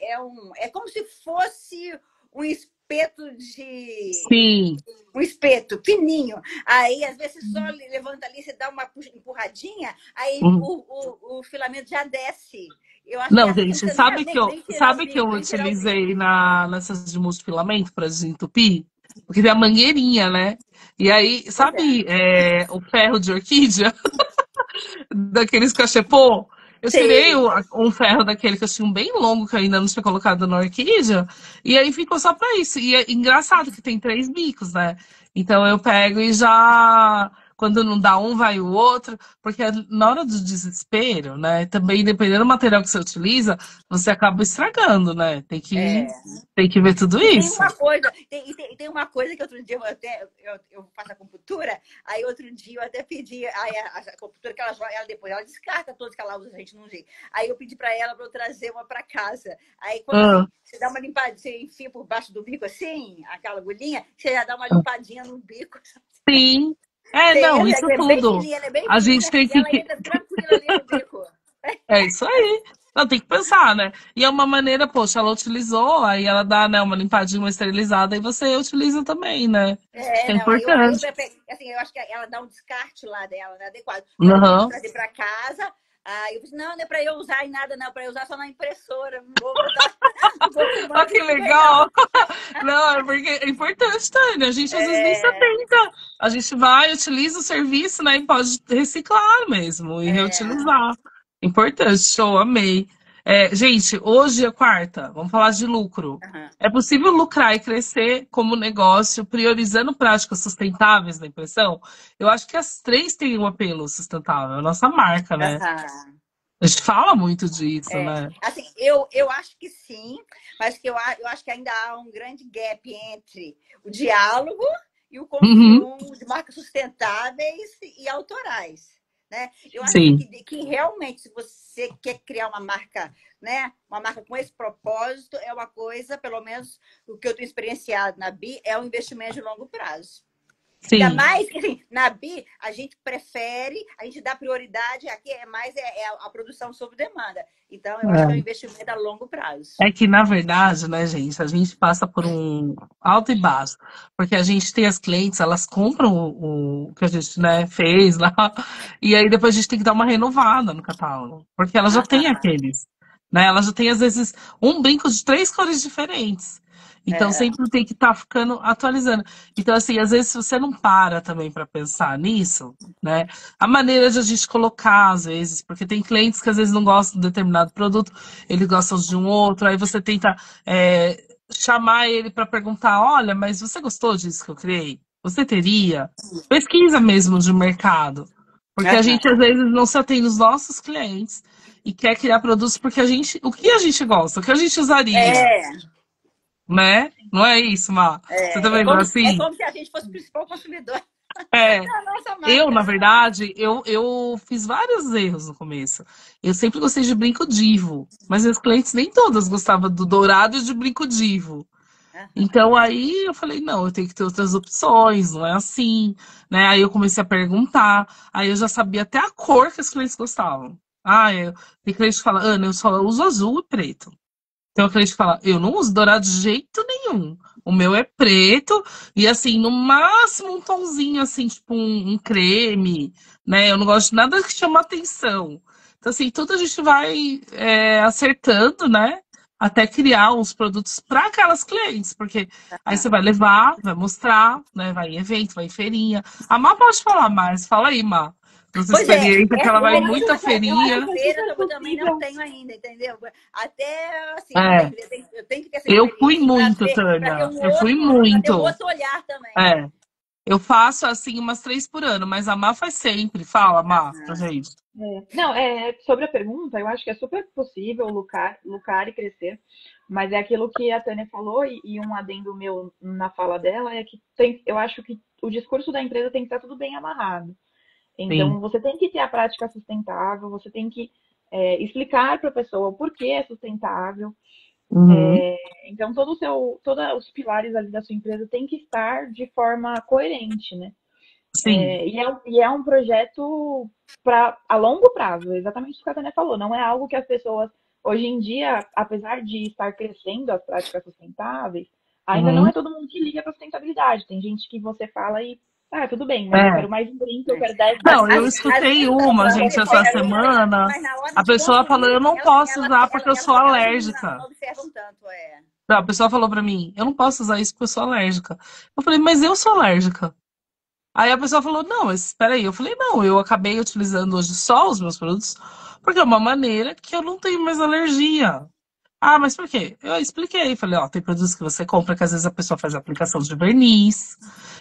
é como se fosse um espeto de sim. um espeto fininho. Aí, às vezes, você só levanta ali, você dá uma empurradinha, aí Uhum. o filamento já desce. Eu acho que Não, assim não gente, precisa sabe nem tirar o que eu bico, nem tirar o utilizei bico. nessas de multifilamento para desentupir? Porque tem a mangueirinha, né? E aí, Pois é. sabe o ferro de orquídea? Daqueles cachepô? Eu tirei Sei. um ferro daquele que eu tinha um bem longo, que eu ainda não tinha colocado na orquídea, e aí ficou só pra isso. E é engraçado que tem três bicos, né? Então eu pego e já. Quando não dá um, vai o outro, porque na hora do desespero, né? Também, dependendo do material que você utiliza, você acaba estragando, né? É. Tem que ver tudo E tem isso. uma coisa, tem uma coisa que outro dia eu faço acupuntura, aí outro dia eu até pedi, aí a acupuntura que ela joga, ela depois ela descarta todas que ela usa, a gente não vê. Aí eu pedi para ela para eu trazer uma para casa. Aí quando Ah, assim, você dá uma limpadinha, você enfia por baixo do bico assim, aquela agulhinha, você já dá uma limpadinha no bico. sim. É, Tem não, essa, isso é bem tudo. fininha, ela é bem A gente fina, tem e ela que. entra tranquila ali no bico. É isso aí. Não, tem que pensar, né? E é uma maneira, poxa, ela utilizou, aí ela dá, né, uma limpadinha, uma esterilizada, e você utiliza também, né? É Não, aí importante. assim, eu acho que ela dá um descarte lá dela, né, adequado. Mas eu pedi Aham. trazer para casa, aí eu disse, não é para eu usar em nada, não, para eu usar só na impressora, não vou botar, não vou Olha fumar que com ninguém, não. legal. Não, é porque é importante, Tânia. A gente às vezes nem se atenta. A gente vai, utiliza o serviço, né? E pode reciclar mesmo e reutilizar. Importante, show, amei. Gente, hoje é quarta, vamos falar de lucro. Uhum. É possível lucrar e crescer como negócio, priorizando práticas sustentáveis na impressão? Eu acho que as três têm um apelo sustentável, é a nossa marca, né? Uhum. A gente fala muito disso, né? Assim, eu acho que sim, mas que eu acho que ainda há um grande gap entre o diálogo e o Uhum. consumo de marcas sustentáveis e autorais. né? Eu acho assim, Sim. que realmente, se você quer criar uma marca, né? Uma marca com esse propósito, é uma coisa, pelo menos o que eu tenho experienciado na BI, é um investimento de longo prazo. Ainda Sim. mais que assim, na BI a gente prefere, a gente dá prioridade, aqui é mais a produção sob demanda. Então, eu acho que é um investimento a longo prazo. É que, na verdade, né, gente, a gente passa por um alto e baixo, porque a gente tem as clientes, elas compram o que a gente, né, fez lá, e aí depois a gente tem que dar uma renovada no catálogo, porque ela já tem Aham, aqueles, né, ela já tem, às vezes, um brinco de 3 cores diferentes. Então, é, sempre tem que estar ficando atualizando. Então, assim, às vezes, se você não para também para pensar nisso, né, a maneira de a gente colocar, às vezes, porque tem clientes que às vezes não gostam de determinado produto, eles gostam de um outro, aí você tenta chamar ele para perguntar, olha, mas você gostou disso que eu criei? Você teria? Pesquisa mesmo de mercado. Porque a gente, às aham. vezes, não se atende os nossos clientes e quer criar produtos porque o que a gente gosta, o que a gente usaria, É, né? Não é isso, Má? Você tá vendo é assim? como se a gente fosse o principal consumidor É, da nossa eu, marca, na né? verdade, eu fiz vários erros no começo. Eu sempre gostei de brinco divo, mas meus clientes nem todas gostavam do dourado e de brinco divo. Aham. Então aí eu falei, não, eu tenho que ter outras opções, não é assim, né? Aí eu comecei a perguntar, aí eu já sabia até a cor que os clientes gostavam. Tem cliente que fala, Ana, eu só uso azul e preto. Tem um cliente que fala, eu não uso dourado de jeito nenhum. O meu é preto e assim, no máximo um tonzinho assim, tipo um creme, né? Eu não gosto de nada que chama atenção. Então, assim, tudo a gente vai acertando, né? Até criar os produtos para aquelas clientes, porque aí você vai levar, vai mostrar, né? Vai em evento, vai em feirinha. A Má pode falar mais, fala aí, Má. Da sua Pois é, experiência, que ela vai Eu em acho, muita eu acho feirinha. que é feira super eu também não possível. tenho ainda, entendeu? Até assim, É, eu tenho que ter essa eu fui experiência muito, para ter Tânia. um Eu fui outro, para ter um muito. outro olhar também, né? É. Eu faço assim umas 3 por ano, mas a Má faz sempre. Fala, Má, pra gente. Não, sobre a pergunta, eu acho que é super possível lucrar e crescer, mas é aquilo que a Tânia falou, e um adendo meu na fala dela é que eu acho que o discurso da empresa tem que estar tudo bem amarrado. Sim. Então, você tem que ter a prática sustentável, você tem que explicar para a pessoa o porquê é sustentável. Uhum. Então, todos os pilares ali da sua empresa tem que estar de forma coerente, né? Sim. E é um projeto a longo prazo, exatamente o que a Tânia falou. Não é algo que as pessoas, hoje em dia, apesar de estar crescendo as práticas sustentáveis, ainda não é Uhum. todo mundo que liga para sustentabilidade. Tem gente que você fala e, tudo bem, mas eu É. quero mais um brinco, eu É. quero 10 Às, Não, brincos. eu às, às escutei vezes a uma, pessoa gente, essa percebe, semana. mas na hora A de pessoa falou, eu consumir, não posso usar porque eu sou elas alérgica. não observam tanto. É. Não, a pessoa falou pra mim, eu não posso usar isso porque eu sou alérgica. Eu falei, mas eu sou alérgica. Aí a pessoa falou, não, mas espera aí. Eu falei, não, eu acabei utilizando hoje só os meus produtos porque é uma maneira que eu não tenho mais alergia. Ah, mas por quê? Eu expliquei, falei, ó, tem produtos que você compra que às vezes a pessoa faz aplicação de verniz,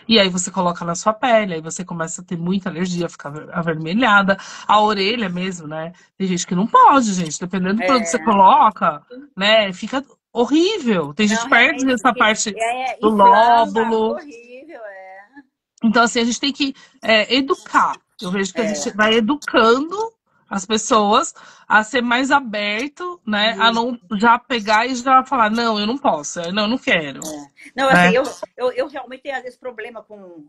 e aí você coloca na sua pele, aí você começa a ter muita alergia, ficar avermelhada, a orelha mesmo, né? Tem gente que não pode, gente, dependendo do produto que você É. coloca, né, fica horrível. Tem gente Não, que perde realmente, essa parte do inflama, lóbulo. horrível, é. Então, assim, a gente tem que educar. Eu vejo que a gente É. vai educando as pessoas a ser mais aberto, né? A não já pegar e já falar, não, eu não posso, não, eu não quero, Não, assim, né? eu realmente tenho às vezes problema com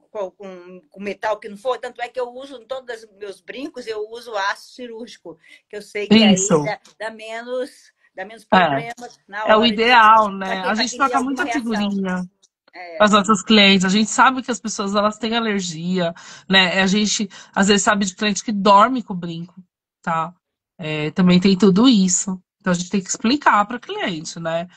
metal que não for, tanto é que eu uso em todos os meus brincos, eu uso aço cirúrgico, que eu sei que aí Isso. dá menos É, problemas na é o hora de ideal, para né? quem, A para gente quem tem troca alguma muita reação. figurinha com É, as nossas clientes. A gente sabe que as pessoas elas têm alergia, né? A gente às vezes sabe de cliente que dorme com o brinco, tá? Também tem tudo isso. Então a gente tem que explicar para o cliente, né?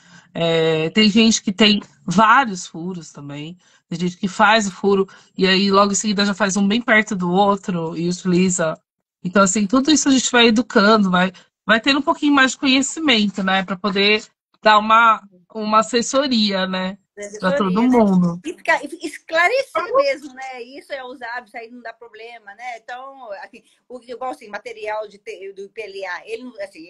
Tem gente que tem vários furos também. Tem gente que faz o furo e aí logo em seguida já faz um bem perto do outro e utiliza. Então, assim, tudo isso a gente vai educando, vai tendo um pouquinho mais de conhecimento, né? Para poder dar uma assessoria, né? da Para todo assessoria, né? mundo. E ficar esclarecer mesmo, né? Isso é usar, isso aí não dá problema, né? Então, assim, igual assim, material do PLA, ele assim,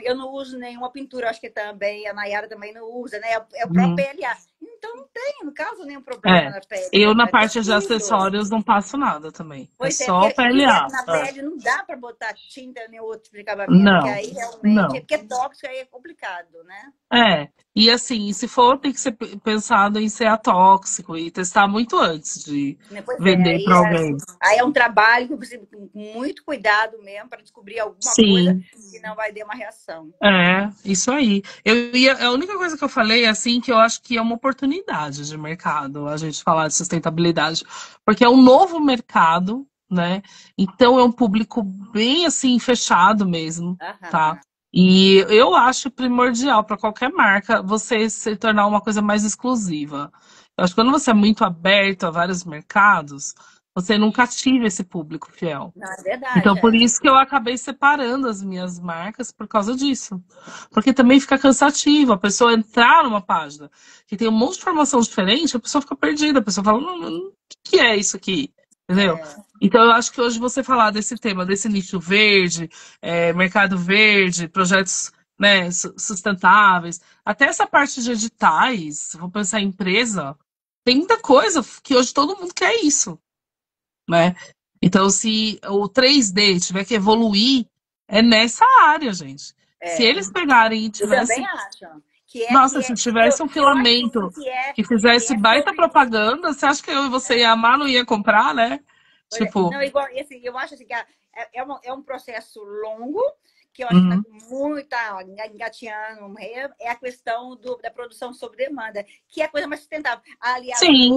eu não uso nenhuma pintura, acho que também a Nayara também não usa, né? É o próprio Uhum. PLA. Então não causa nenhum problema É. na pele, Eu, na é parte de tranquilo. acessórios, não passo nada também. É Pois é, só porque PLA. direto na pele não dá para botar tinta nem outro tipo de acabamento, porque Não, aí realmente, não. porque é tóxico, aí é complicado, né? É, e assim, se for, tem que ser pensado em ser atóxico e testar muito antes de Né, pois é, vender para alguém. aí é um trabalho que você com muito cuidado mesmo para descobrir alguma coisa Sim, que não vai ter uma reação. isso aí. A única coisa que eu falei, assim, que eu acho que é uma oportunidade de mercado, a gente falar de sustentabilidade, porque é um novo mercado, né? Então é um público bem, assim, fechado mesmo, tá? Aham. E eu acho primordial para qualquer marca você se tornar uma coisa mais exclusiva. Eu acho que quando você é muito aberto a vários mercados, você não cativa esse público fiel. Não, é verdade, Então, por é. isso que eu acabei separando as minhas marcas por causa disso. Porque também fica cansativo a pessoa entrar numa página que tem um monte de informação diferente, a pessoa fica perdida, a pessoa fala, o que é isso aqui? Entendeu? É, Então, eu acho que hoje você falar desse tema, desse nicho verde, mercado verde, projetos, né, sustentáveis, até essa parte de editais, vou pensar em empresa, tem muita coisa que hoje todo mundo quer isso, né? Então, se o 3D tiver que evoluir, é nessa área, gente. Se é. eles pegarem e Eu também tivesse. acho Nossa, se tivesse um eu acho assim filamento que que fizesse é baita sobre. propaganda, você acha que eu e você ia amar, não ia comprar, né? Tipo, Não, igual, assim, eu acho assim, que é um processo longo, que eu acho que está uhum. muito engateando, é a questão da produção sob demanda, que é a coisa mais sustentável. Aliás, Sim,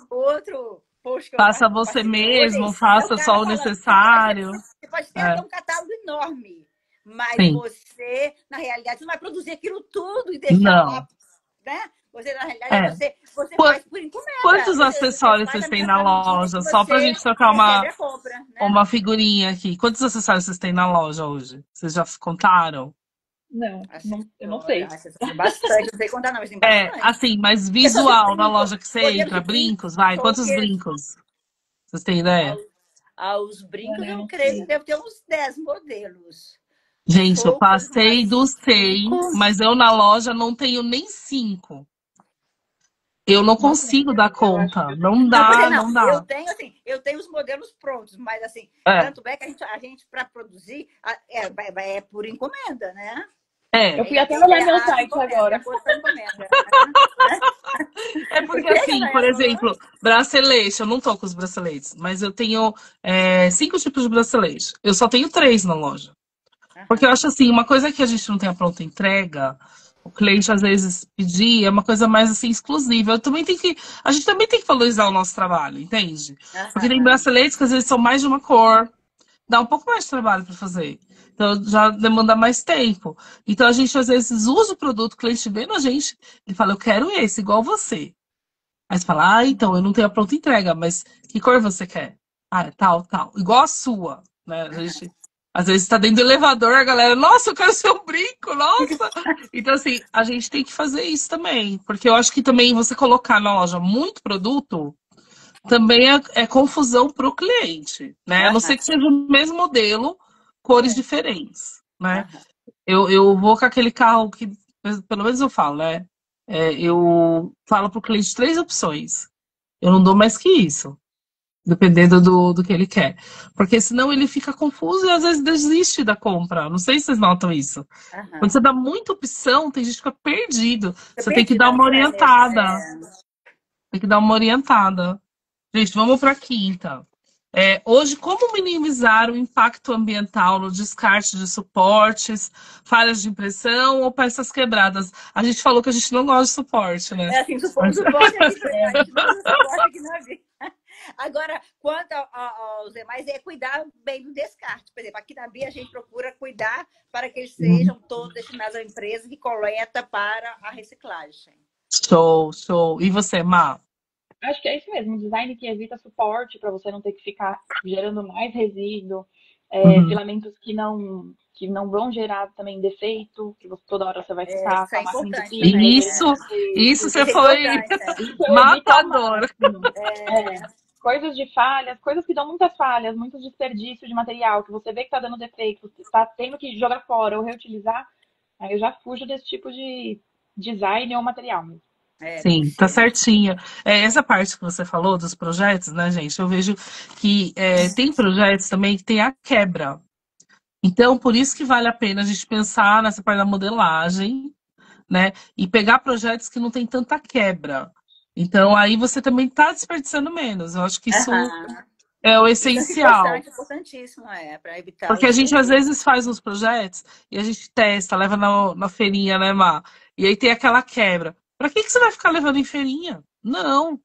outro post que eu faça você compartilhei hoje mesmo, é o faça cara só o falando, necessário. você pode ter até É, um catálogo enorme, mas sim, você, na realidade, não vai produzir aquilo tudo e deixar não. lá, né? Você, na realidade, É. você Qu- faz por encomenda. Quantos Você acessórios faz vocês à têm na medida que loja? Só pra você gente trocar recebe a compra, né? uma figurinha aqui. Quantos acessórios vocês têm na loja hoje? Vocês já contaram? Não, eu não Acessório, sei. acessório, bastante. Não sei contar, não, mas tem É, bastante. assim, mas Porque são assim, visual na loja que você modelos entra, de brincos, brincos, vai, quantos choker, brincos? Vocês têm ideia? aos brincos, Olha, eu eu não creio que sei. deve ter uns 10 modelos. Gente, eu Choker, passei mais dos 100, 5. mas eu na loja não tenho nem 5. Eu não Nossa, consigo dar eu acho que conta. eu Não Não, porque dá, não, não dá. eu tenho os modelos prontos, mas assim, É, tanto é que a gente para produzir, é por encomenda, né? Eu é. fui até olhar meu As site encomendas, de agora. acordo com a encomenda. Né? É porque Porque, assim, por exemplo, bracelete, eu não tô com os braceletes, mas eu tenho 5 tipos de bracelete. Eu só tenho 3 na loja. Porque eu Aham, acho assim, uma coisa que a gente não tem a pronta entrega, o cliente às vezes pedir, é uma coisa mais assim exclusiva. A gente também tem que valorizar o nosso trabalho, entende? Porque tem aham. braceletes que às vezes são mais de uma cor, dá um pouco mais de trabalho para fazer. Então já demanda mais tempo. Então a gente às vezes usa o produto, o cliente vê na gente, ele fala, eu quero esse, igual você. Aí você fala, então, eu não tenho a pronta entrega, mas que cor você quer? Ah, é tal, tal. Igual a sua, né? A gente, às vezes tá dentro do elevador, a galera, nossa, eu quero seu brinco, nossa! Então, assim, a gente tem que fazer isso também. Porque eu acho que também você colocar na loja muito produto, também é confusão pro cliente, né? A não ser Aham, que seja o mesmo modelo, cores é, diferentes, né? aham. Eu vou com aquele carro que, pelo menos eu falo, né? Eu falo pro cliente 3 opções. Eu não dou mais que isso, dependendo do que ele quer. Porque senão ele fica confuso e às vezes desiste da compra. Não sei se vocês notam isso. Quando Aham. você dá muita opção, tem gente que fica perdido. Fica Você tem que perdida, dar uma não é mesmo? orientada. Tem que dar uma orientada. Gente, vamos para a quinta. Hoje, como minimizar o impacto ambiental no descarte de suportes, falhas de impressão ou peças quebradas? A gente falou que a gente não gosta de suporte, né? É assim, o Mas- suporte aqui, a gente não usa suporte aqui na vida. Agora, quanto aos demais, é cuidar bem do descarte. Por exemplo, aqui na Bia a gente procura cuidar para que eles sejam todos destinados à empresa que coleta para a reciclagem. Show, show. E você, Má? Acho que é isso mesmo, um design que evita suporte para você não ter que ficar gerando mais resíduo, Uhum. filamentos que não vão gerar também defeito, que toda hora você vai ficar Isso com é a máquina de importante tinta também. Isso, gerando defeito. você Isso é foi importante. Isso evita ao matador. máximo. Coisas de falhas, coisas que dão muitas falhas, muito desperdício de material, que você vê que está dando defeito, você está tendo que jogar fora ou reutilizar, aí eu já fujo desse tipo de design ou material mesmo. Tem que Sim, tá ser. certinha. Essa parte que você falou dos projetos, né, gente? Eu vejo que tem projetos também que tem a quebra. Então, por isso que vale a pena a gente pensar nessa parte da modelagem, né? E pegar projetos que não tem tanta quebra. Então, aí você também está desperdiçando menos. Eu acho que isso Aham. é o Isso é essencial. importante, importantíssimo, para evitar o Porque a gente às desperdício. vezes faz uns projetos e a gente testa, leva na feirinha, né, Má? E aí tem aquela quebra. Pra que você vai ficar levando em feirinha? Não.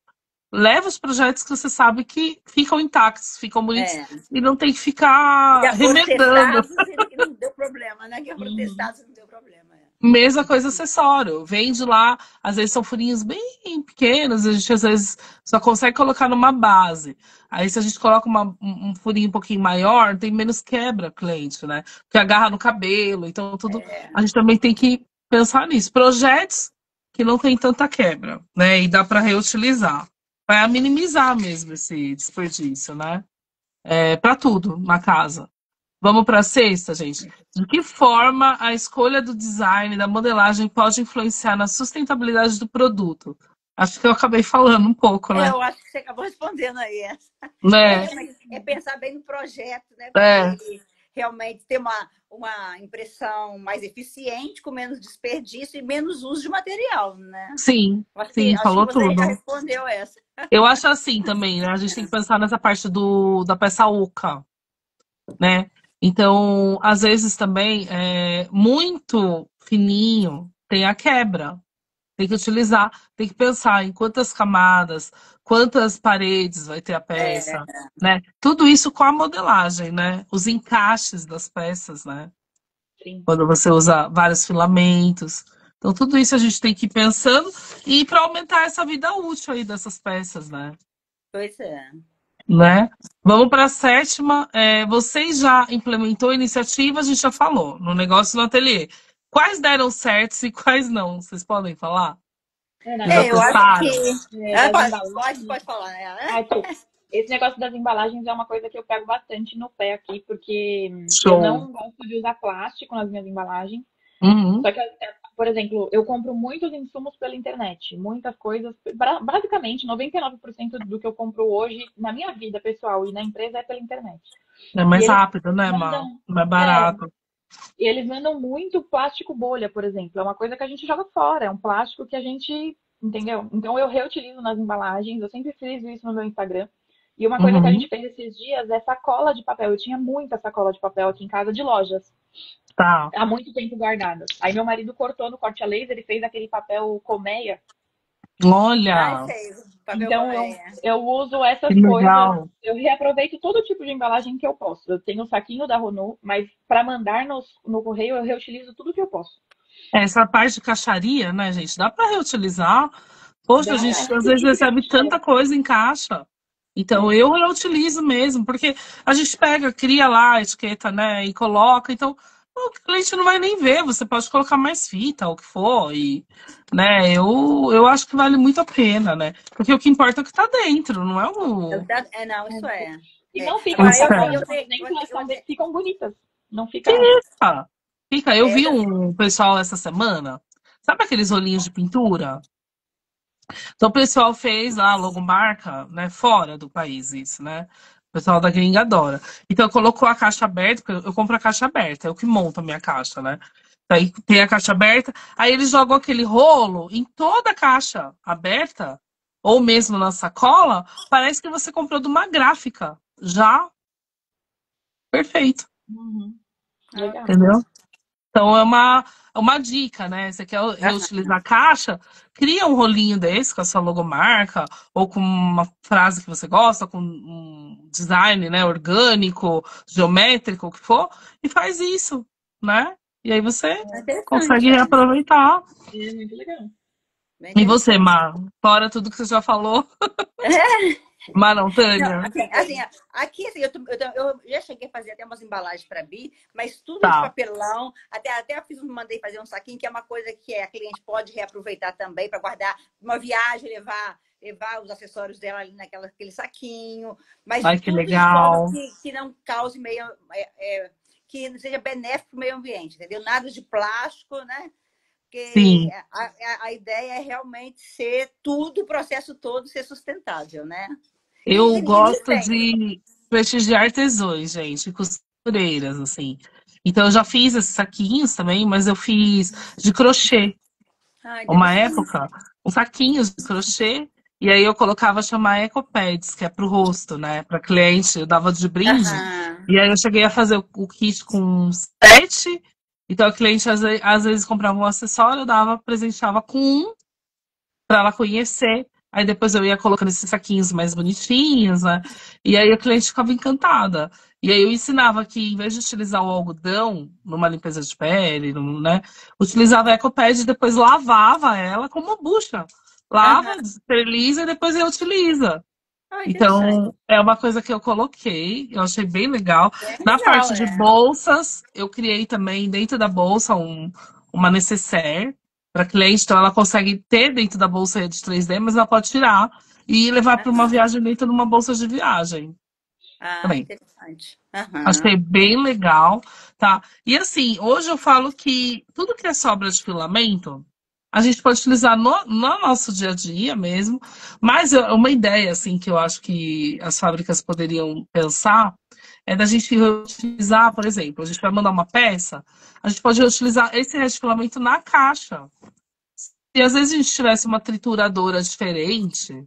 Leva os projetos que você sabe que ficam intactos, ficam bonitos É. e não tem que Que ficar já foram remedando. testados e não deu problema, né? Que já foram Uhum. testados e não deu problema. Mesma coisa acessório. Vende lá, às vezes são furinhos bem pequenos, a gente às vezes só consegue colocar numa base. Aí se a gente coloca um furinho um pouquinho maior, tem menos quebra, cliente, né? Porque agarra no cabelo, então tudo. A gente também tem que pensar nisso. Projetos que não tem tanta quebra, né? E dá para reutilizar. Para minimizar mesmo esse desperdício, né? Para tudo na casa. Vamos para a sexta, gente. De que forma a escolha do design, da modelagem pode influenciar na sustentabilidade do produto? Acho que eu acabei falando um pouco, né? Eu acho que você acabou respondendo aí essa. Né? É pensar bem no projeto, né? Para É, ele realmente ter uma impressão mais eficiente, com menos desperdício e menos uso de material, né? sim, Acho que, sim, acho que falou você já tudo. respondeu essa. Eu acho assim também, né? A gente tem que pensar nessa parte da peça oca, né? Então, às vezes também, muito fininho tem a quebra. Tem que utilizar, tem que pensar em quantas camadas, quantas paredes vai ter a É, peça, né? Tudo isso com a modelagem, né? Os encaixes das peças, né? Sim. Quando você usa vários filamentos. Então, tudo isso a gente tem que ir pensando e para aumentar essa vida útil aí dessas peças, né? pois é. Né? Vamos para a sétima. Vocês já implementou iniciativa, a gente já falou, no negócio no ateliê. Quais deram certo e quais não? Vocês podem falar? Vocês já Renata, Eu esse acho que. testaram? negócio das Pode embalagens. falar, né? Ah, desculpa. Esse negócio das embalagens é uma coisa que eu pego bastante no pé aqui, porque eu Show. não gosto de usar plástico nas minhas embalagens. Uhum. Só que, por exemplo, eu compro muitos insumos pela internet, muitas coisas. Basicamente, 99% do que eu compro hoje na minha vida pessoal e na empresa é pela internet. É E mais eles rápido, né, Mal? mandam. Mais É, barato. e eles mandam muito plástico bolha, por exemplo. É uma coisa que a gente joga fora, é um plástico que a gente. Entendeu? Então eu reutilizo nas embalagens, eu sempre fiz isso no meu Instagram. E uma coisa que a Uhum. gente fez esses dias é sacola de papel. Eu tinha muita sacola de papel aqui em casa de lojas, Tá. há muito tempo guardadas. Aí meu marido cortou no corte a laser e fez aquele papel colmeia. Ah, Olha, sei. Papel Então colmeia. eu uso que essas coisas, legal. eu reaproveito todo tipo de embalagem que eu posso. Eu tenho o saquinho da Ronu, mas para mandar no correio eu reutilizo tudo que eu posso. Essa parte de caixaria, né, gente? Dá para reutilizar. Poxa, a Dá, gente é. às Que vezes tipo de recebe caixa é? tanta coisa em caixa. Então É. eu reutilizo mesmo, porque a gente pega, cria lá a etiqueta, né, e coloca. Então o cliente não vai nem ver. Você pode colocar mais fita, o que for. E, né, eu acho que vale muito a pena, né? Porque o que importa é o que tá dentro, não é o. Não, isso é. E não ficam Agora, as eu, sacolas, eu, por tenho, exemplo, as eu sacolas tenho, ficam bonitas. Não fica. Fica, fica. Eu vi eu um pessoal essa semana. Sabe aqueles rolinhos de pintura? Então o pessoal fez lá a logomarca, né, fora do país, isso, né? O pessoal da gringa adora. Então colocou a caixa aberta, porque eu compro a caixa aberta, é o que monta a minha caixa, né? Aí tem a caixa aberta, aí eles jogam aquele rolo em toda a caixa aberta, ou mesmo na sacola, parece que você comprou de uma gráfica. Já perfeito, Uhum. Ah, Legal. entendeu? Então é uma dica, né? Você quer reutilizar a caixa? Cria um rolinho desse com a sua logomarca, ou com uma frase que você gosta, com um design, né, orgânico, geométrico, o que for, e faz isso, né? E aí você é interessante, consegue é. reaproveitar. É muito legal. Bem E você, interessante. Mar? Fora tudo que você já falou, Mar não, Não, Tânia? aqui assim, eu já cheguei a fazer até umas embalagens para Bi, mas tudo de Tá. papelão. Até mandei fazer um saquinho, que é uma coisa que a cliente pode reaproveitar também para guardar uma viagem, levar os acessórios dela ali naquele saquinho. Mas Ai, que tudo de forma legal. que não cause que seja benéfico para o meio ambiente, entendeu? Nada de plástico, né? Porque Sim, a ideia é realmente ser tudo, o processo todo ser sustentável, né? eu E nos gosto tem. de prestigiar artesãos, gente, costureiras, assim. Então, eu já fiz esses saquinhos também, mas eu fiz de crochê. Ai, deve Uma ser. época, uns saquinhos de crochê, e aí eu colocava chamar ecopads, que é pro rosto, né? Para cliente, eu dava de brinde. Aham, E aí eu cheguei a fazer o kit com 7. Então a cliente às vezes comprava um acessório, eu dava, presenteava com um para ela conhecer. Aí depois eu ia colocando esses saquinhos mais bonitinhos, né? E aí a cliente ficava encantada. E aí eu ensinava que, em vez de utilizar o algodão numa limpeza de pele, né? Utilizava a Ecopad e depois lavava ela como uma bucha. aham. Lava, esteriliza e depois reutiliza. Ah, interessante. Então, é uma coisa que eu coloquei, eu achei bem legal. Bem Na legal, parte de é. bolsas, eu criei também dentro da bolsa uma necessaire para cliente, então ela consegue ter dentro da bolsa de 3D, mas ela pode tirar e levar para uma Aham. viagem dentro de uma bolsa de viagem Ah, também. interessante. Aham. Achei bem legal, tá? E assim, hoje eu falo que tudo que é sobra de filamento, a gente pode utilizar no nosso dia a dia mesmo, mas uma ideia, assim, que eu acho que as fábricas poderiam pensar é da gente reutilizar, por exemplo, a gente vai mandar uma peça, a gente pode reutilizar esse resto de filamento na caixa. Se às vezes a gente tivesse uma trituradora diferente,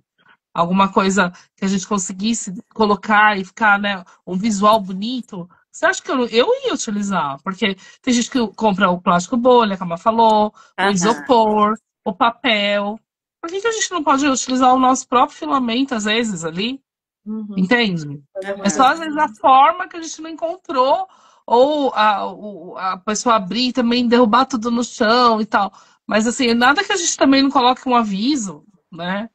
alguma coisa que a gente conseguisse colocar e ficar, né, um visual bonito, você acha que eu ia utilizar? Porque tem gente que compra o plástico bolha, como a falou, o Aham. isopor, o papel. Por que que a gente não pode utilizar o nosso próprio filamento, às vezes, ali? Uhum. Entende? Fazer uma É só, Aham. às vezes, coisinha. a forma que a gente não encontrou, ou a pessoa abrir e também derrubar tudo no chão e tal. Mas, assim, nada que a gente também não coloque um aviso, né?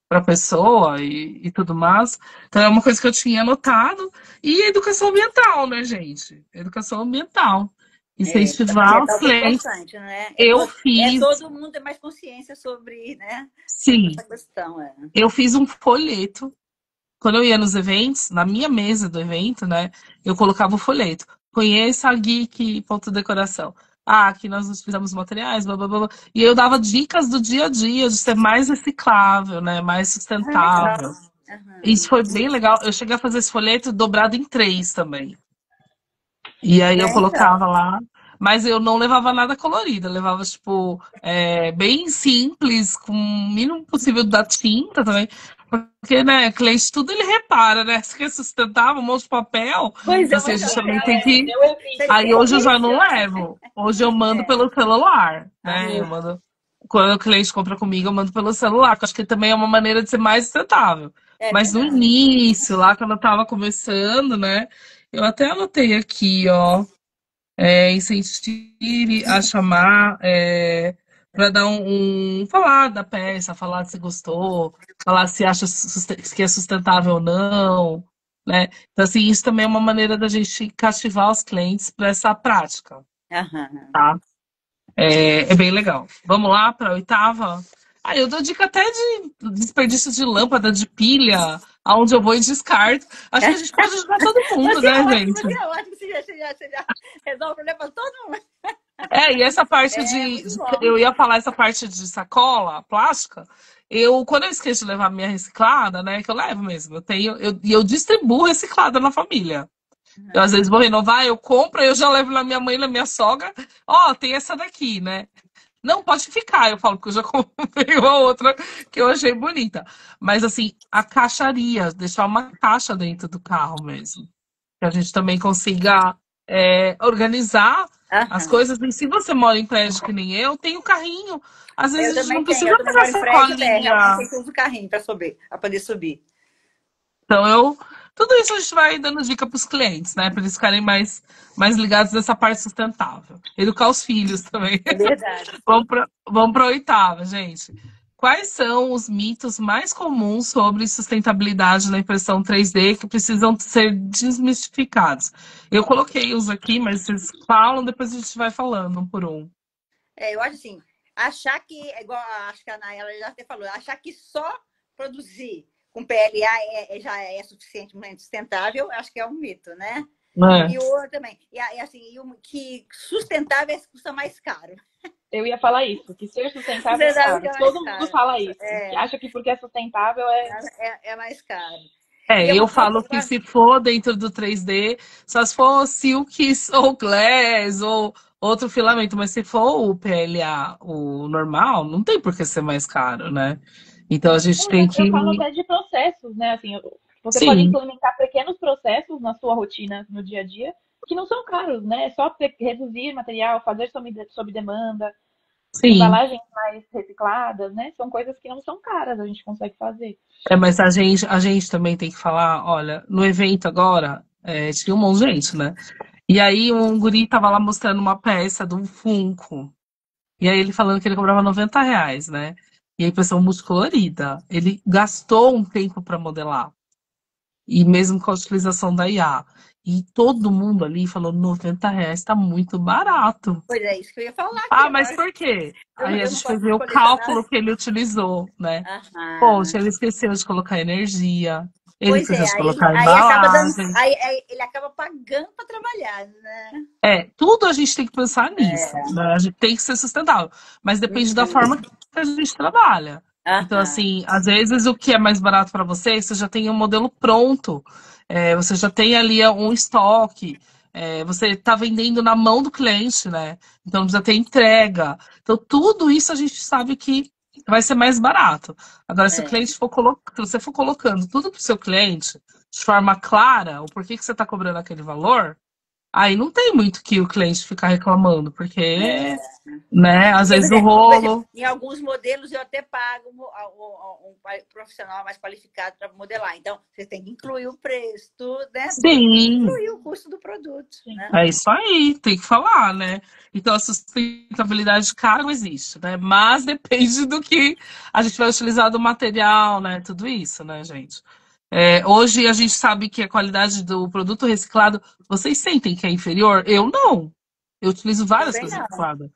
Para a pessoa e tudo mais. Então é uma coisa que eu tinha anotado. E educação ambiental, né, gente? Educação ambiental. É, educação Incentivar os ambiental que é clientes. importante, né? Eu É fiz, todo mundo ter mais consciência sobre, né, sobre sim, essa questão. É. eu fiz um folheto. Quando eu ia nos eventos, na minha mesa do evento, né, eu colocava o folheto. Conheça a Geek, ponto decoração. Ah, aqui nós utilizamos materiais, blá, blá, blá, blá. E eu dava dicas do dia a dia, de ser mais reciclável, né, mais Ah, legal. sustentável. Isso Aham. foi bem legal. Eu cheguei a fazer esse folheto dobrado em 3 também. E aí eu Bem legal. colocava lá, mas eu não levava nada colorido, eu levava, tipo, bem simples, com o mínimo possível da tinta também. Porque, né, cliente, tudo ele repara, né? Se quer sustentável, um monte de papel, Pois é, assim, a mas gente papel também tem É, que. eu evito. você Aí hoje eu já desperdício, não né? levo. Hoje eu mando É. pelo celular, né? Eu Aham. mando. Quando o cliente compra comigo, eu mando pelo celular, porque eu acho que também é uma maneira de ser mais sustentável. É Mas no verdade. início, lá quando eu tava começando, né? Eu até anotei aqui, ó. Incentive a chamar para dar falar da peça, falar se gostou, falar se acha que é sustentável ou não, né? Então, assim, isso também é uma maneira da gente cativar os clientes para essa prática, Aham. tá? É bem legal. Vamos lá para a oitava? Ah, eu dou dica até de desperdício de lâmpada, de pilha, aonde eu vou e descarto. Acho que a gente pode ajudar todo mundo, Você é né, ótimo, gente? você é ótimo. Você já resolve o problema para todo mundo. E essa parte É muito bom. eu ia falar essa parte de sacola plástica. Quando eu esqueço de levar minha reciclada, né, que eu levo mesmo, eu distribuo reciclada na família. Eu às vezes vou renovar, eu compro, eu já levo na minha mãe, na minha sogra. Ó, tem essa daqui, né? Não, pode ficar, eu falo, porque eu já comprei uma outra que eu achei bonita. Mas assim, a caixaria, deixar uma caixa dentro do carro mesmo que a gente também consiga organizar as Aham. coisas. E se você mora em prédio que nem eu, tem o carrinho. Às Eu vezes a gente também não tenho, precisa eu também pegar moro em prédio, realmente a sacolinha. gente usa o carrinho para subir, para poder subir. Então, tudo isso a gente vai dando dica para os clientes, né? Para eles ficarem mais ligados nessa parte sustentável. Educar os filhos também. É verdade. Vamos para a oitava, gente. Quais são os mitos mais comuns sobre sustentabilidade na impressão 3D que precisam ser desmistificados? Eu coloquei os aqui, mas vocês falam, depois a gente vai falando um por um. Eu acho assim, achar que, igual acho que a Nayela já até falou, achar que só produzir com PLA já é suficientemente sustentável, acho que é um mito, né? É, E o outro também. E assim, que sustentável custa mais caro. Eu ia falar isso, que ser sustentável é Sustentável que caro. é mais Todo mundo caro. fala isso. Que É, acha que porque é sustentável é. é mais caro. E É, é eu uma falo que se for dentro do 3D, só se for silk ou glass ou outro filamento, mas se for o PLA, o normal, não tem por que ser mais caro, né? Então a gente Não, tem eu que. falo até de processos, né? Assim, você pode Sim, implementar pequenos processos na sua rotina, no dia a dia, que não são caros, né? É só reduzir material, fazer sob demanda, sim. embalagens mais recicladas, né? São coisas que não são caras, a gente consegue fazer. É, mas a gente também tem que falar, olha, no evento agora, tinha um monte de gente, né? E aí um guri tava lá mostrando uma peça de um Funko. E aí ele falando que ele cobrava R$ 90, né? E a impressão multicolorida. Ele gastou um tempo para modelar. E mesmo com a utilização da IA. E todo mundo ali falou, R$ 90 tá muito barato. Pois é, isso que eu ia falar aqui Ah, mas agora. por quê? Eu, Aí a eu não gente foi posso ver o colecionar. cálculo que ele utilizou, né? Poxa, Aham. ele esqueceu de colocar energia, ele Pois esqueceu é, de aí, colocar aí acaba dando. embalagem. Aí ele acaba pagando para trabalhar, né? Tudo a gente tem que pensar nisso, É. né? A gente tem que ser sustentável, mas depende da Uhum. forma que a gente trabalha. Então, Aham. assim, às vezes o que é mais barato para você, você já tem um modelo pronto, você já tem ali um estoque, você está vendendo na mão do cliente, né? Então, não precisa ter entrega. Então, tudo isso a gente sabe que vai ser mais barato. Agora, se o É. cliente for se você for colocando tudo para o seu cliente de forma clara, o porquê que você está cobrando aquele valor. Aí não tem muito que o cliente ficar reclamando, porque, É. né, às Porque, vezes o por exemplo, rolo. em alguns modelos eu até pago um profissional mais qualificado para modelar. Então, você tem que incluir o preço, tudo, né? Tem que Sim, incluir o custo do produto, Sim. né? é isso aí, tem que falar, né? Então a sustentabilidade cara não existe, né? Mas depende do que a gente vai utilizar do material, né? Tudo isso, né, gente? Hoje a gente sabe que a qualidade do produto reciclado, vocês sentem que é inferior? Eu não. Eu utilizo várias Também coisas não. recicladas.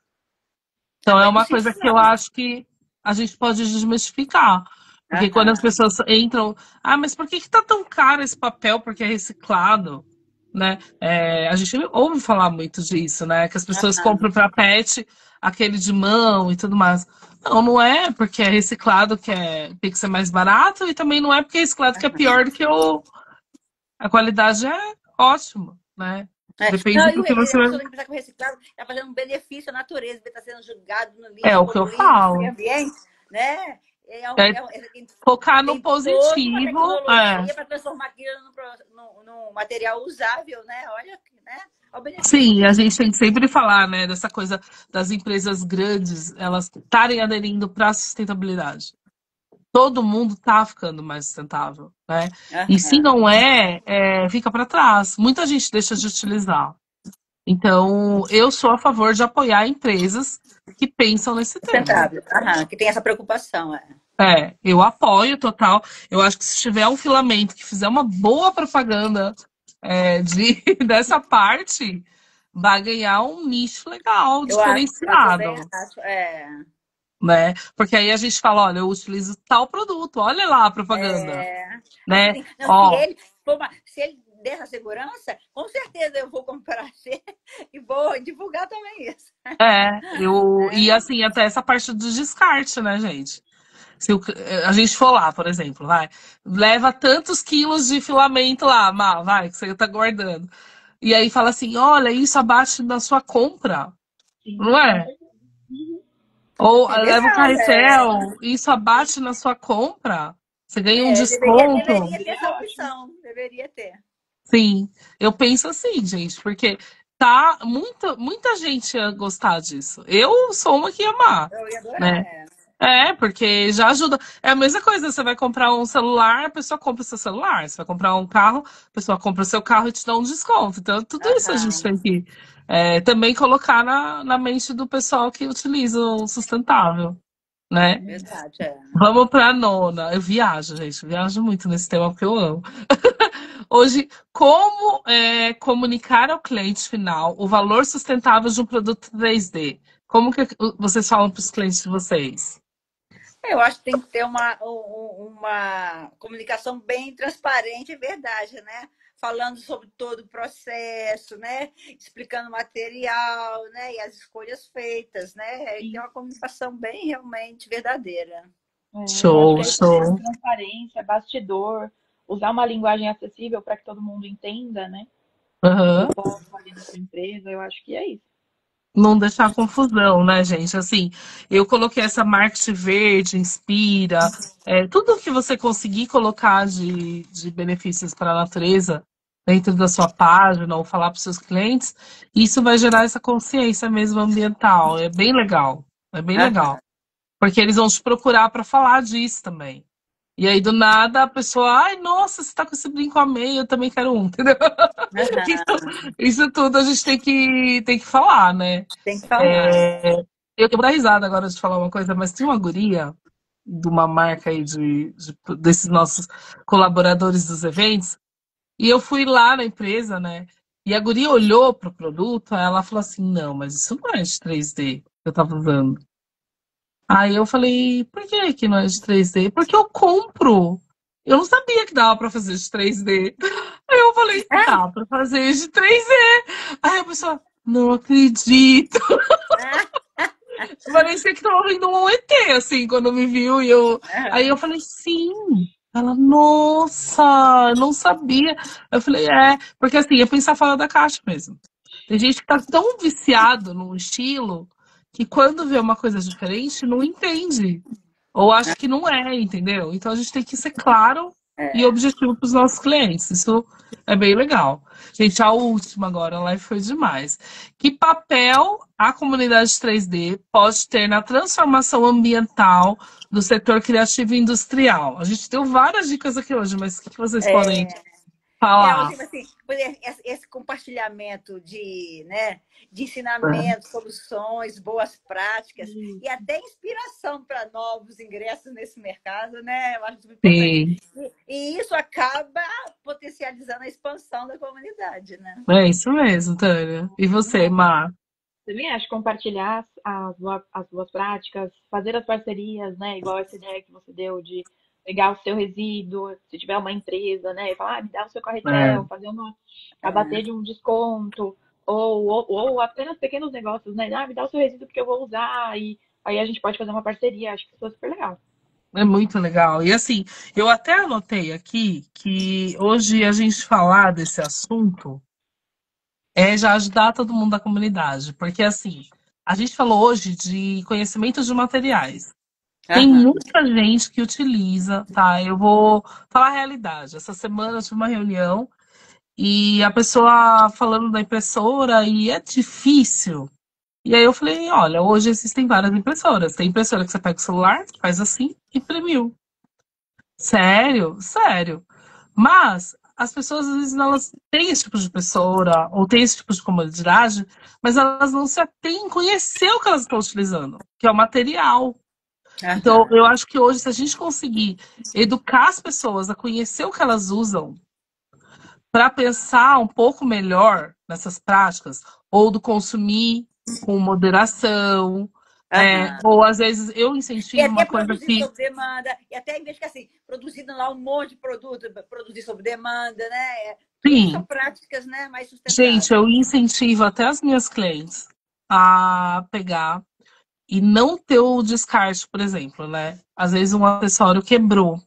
Então é Também não uma sinto, coisa que eu não. acho que a gente pode desmistificar. Porque quando as Aham. pessoas entram, mas por que que tá tão caro esse papel porque é reciclado? Né? A gente ouve falar muito disso, né? Que as pessoas Aham. compram para pet aquele de mão e tudo mais. Não, não é porque é reciclado que tem que ser mais barato e também não é porque é reciclado que é pior do que a qualidade é ótima, né? É. Depende Não, e do que você a vai. pessoa tem que pensar que o reciclado está fazendo um benefício à natureza, está sendo jogado no É lixo, o que eu poluindo o meio falo. ambiente, né? É focar no Tem toda uma positivo. tecnologia para transformar aquilo num material usável, né? Olha, né? Olha o benefício Sim, a disso. gente tem que sempre falar, né, dessa coisa das empresas grandes, elas estarem aderindo para a sustentabilidade. Todo mundo está ficando mais sustentável, né? E se Aham. não fica para trás. Muita gente deixa de utilizar. Então, eu sou a favor de apoiar empresas que pensam nesse tema. Sustentável. Aham, que tem essa preocupação. É. Eu apoio total. Eu acho que se tiver um filamento que fizer uma boa propaganda dessa parte, vai ganhar um nicho legal, Eu também diferenciado, acho. É, né? Porque aí a gente fala, olha, eu utilizo tal produto, olha lá a propaganda, né? assim, não, Ó, se ele der essa segurança, com certeza eu vou comprar e vou divulgar também isso. e assim, até essa parte do descarte, né, gente? Se a gente for lá, por exemplo, leva tantos quilos de filamento lá, que você tá guardando. E aí fala assim, olha, isso abate na sua compra, Sim, não com é? certeza. Ou É leva o legal, carretel, isso abate na sua compra, você ganha um desconto. deveria ter essa opção, deveria ter. Sim, eu penso assim, gente, porque muita gente ia gostar disso. Eu sou uma que ia amar, Eu ia adorar. né? Porque já ajuda. É a mesma coisa, você vai comprar um celular, a pessoa compra o seu celular. Você vai comprar um carro, a pessoa compra o seu carro e te dá um desconto. Então, tudo isso a gente Aham, tem que também colocar na mente do pessoal que utiliza o sustentável, né? verdade, Vamos para nona. Eu viajo, gente. Eu viajo muito nesse tema porque eu amo. Hoje, como comunicar ao cliente final o valor sustentável de um produto 3D? Como que vocês falam para os clientes de vocês? Eu acho que tem que ter uma comunicação bem transparente e verdade, né? falando sobre todo o processo, né? Explicando o material, né? E as escolhas feitas, né? E tem uma comunicação bem realmente verdadeira. Eu acho que Show, é isso mesmo, show. transparência, bastidor, usar uma linguagem acessível para que todo mundo entenda, né? O Aham. propósito ali da sua empresa, eu acho que é isso. Não deixar confusão, né, gente? Assim, eu coloquei essa marketing verde, inspira, tudo que você conseguir colocar de benefícios para a natureza dentro da sua página ou falar para os seus clientes, isso vai gerar essa consciência mesmo ambiental. É bem legal. É bem legal. Aham, Porque eles vão te procurar para falar disso também. E aí, do nada, a pessoa, ai, nossa, você tá com esse brinco, amei, eu também quero um, entendeu? Então, aham. isso tudo a gente tem que falar, né? Tem que falar. Eu vou dar risada agora de falar uma coisa, mas tinha uma guria de uma marca aí desses nossos colaboradores dos eventos, e eu fui lá na empresa, né? E a guria olhou pro produto, aí ela falou assim, não, mas isso não é de 3D que eu tava usando. Aí eu falei, por que não é de 3D? Porque eu compro. Eu não sabia que dava pra fazer de 3D. Aí eu falei, dá pra fazer de 3D. Aí a pessoa, não acredito. Parecia que tava vendo um ET, assim, quando me viu. Aí eu falei, sim. Ela, nossa, eu não sabia. Eu falei, porque assim, é pensar fora da caixa mesmo. Tem gente que tá tão viciado num estilo que quando vê uma coisa diferente, não entende. Ou acha que não é, entendeu? Então a gente tem que ser claro e É. objetivo para os nossos clientes. Isso é bem legal. Gente, a última agora, a live foi demais. Que papel a comunidade 3D pode ter na transformação ambiental do setor criativo e industrial? A gente deu várias dicas aqui hoje, mas o que vocês podem falar? Tipo assim, esse compartilhamento de, né, de ensinamentos, soluções, boas práticas e até inspiração para novos ingressos nesse mercado, né? Eu acho super importante. Sim, E isso acaba potencializando a expansão da comunidade, né? é isso mesmo, Tânia. E você, Mar? Também acho compartilhar as boas práticas, fazer as parcerias, né? Igual essa ideia que você deu de pegar o seu resíduo, se tiver uma empresa, né? E falar, me dá o seu carretel, fazer abater de um desconto, ou apenas pequenos negócios, né? Me dá o seu resíduo porque eu vou usar, e aí a gente pode fazer uma parceria, acho que isso é super legal. É muito legal. E assim, eu até anotei aqui que hoje a gente falar desse assunto é já ajudar todo mundo da comunidade. Porque assim, a gente falou hoje de conhecimento de materiais. Tem Aham. muita gente que utiliza, tá? Eu vou falar a realidade. Essa semana eu tive uma reunião e a pessoa falando da impressora e é difícil. E aí eu falei, olha, hoje existem várias impressoras. Tem impressora que você pega o celular, faz assim, e imprimiu. Sério? Sério. Mas as pessoas, às vezes, elas têm esse tipo de impressora ou têm esse tipo de comodidade, mas elas não se atêm em conhecer o que elas estão utilizando, que é o material. Então, Aham. eu acho que hoje, se a gente conseguir educar as pessoas a conhecer o que elas usam, para pensar um pouco melhor nessas práticas, ou do consumir com moderação, Aham. ou às vezes eu E incentivo até uma coisa produzir que, sob demanda, e até em vez de assim, produzindo lá um monte de produto, produzir sob demanda, né? Tudo são sim, práticas, né, mais gente, sustentáveis. eu incentivo até as minhas clientes a pegar e não ter o descarte, por exemplo, né? Às vezes um acessório quebrou.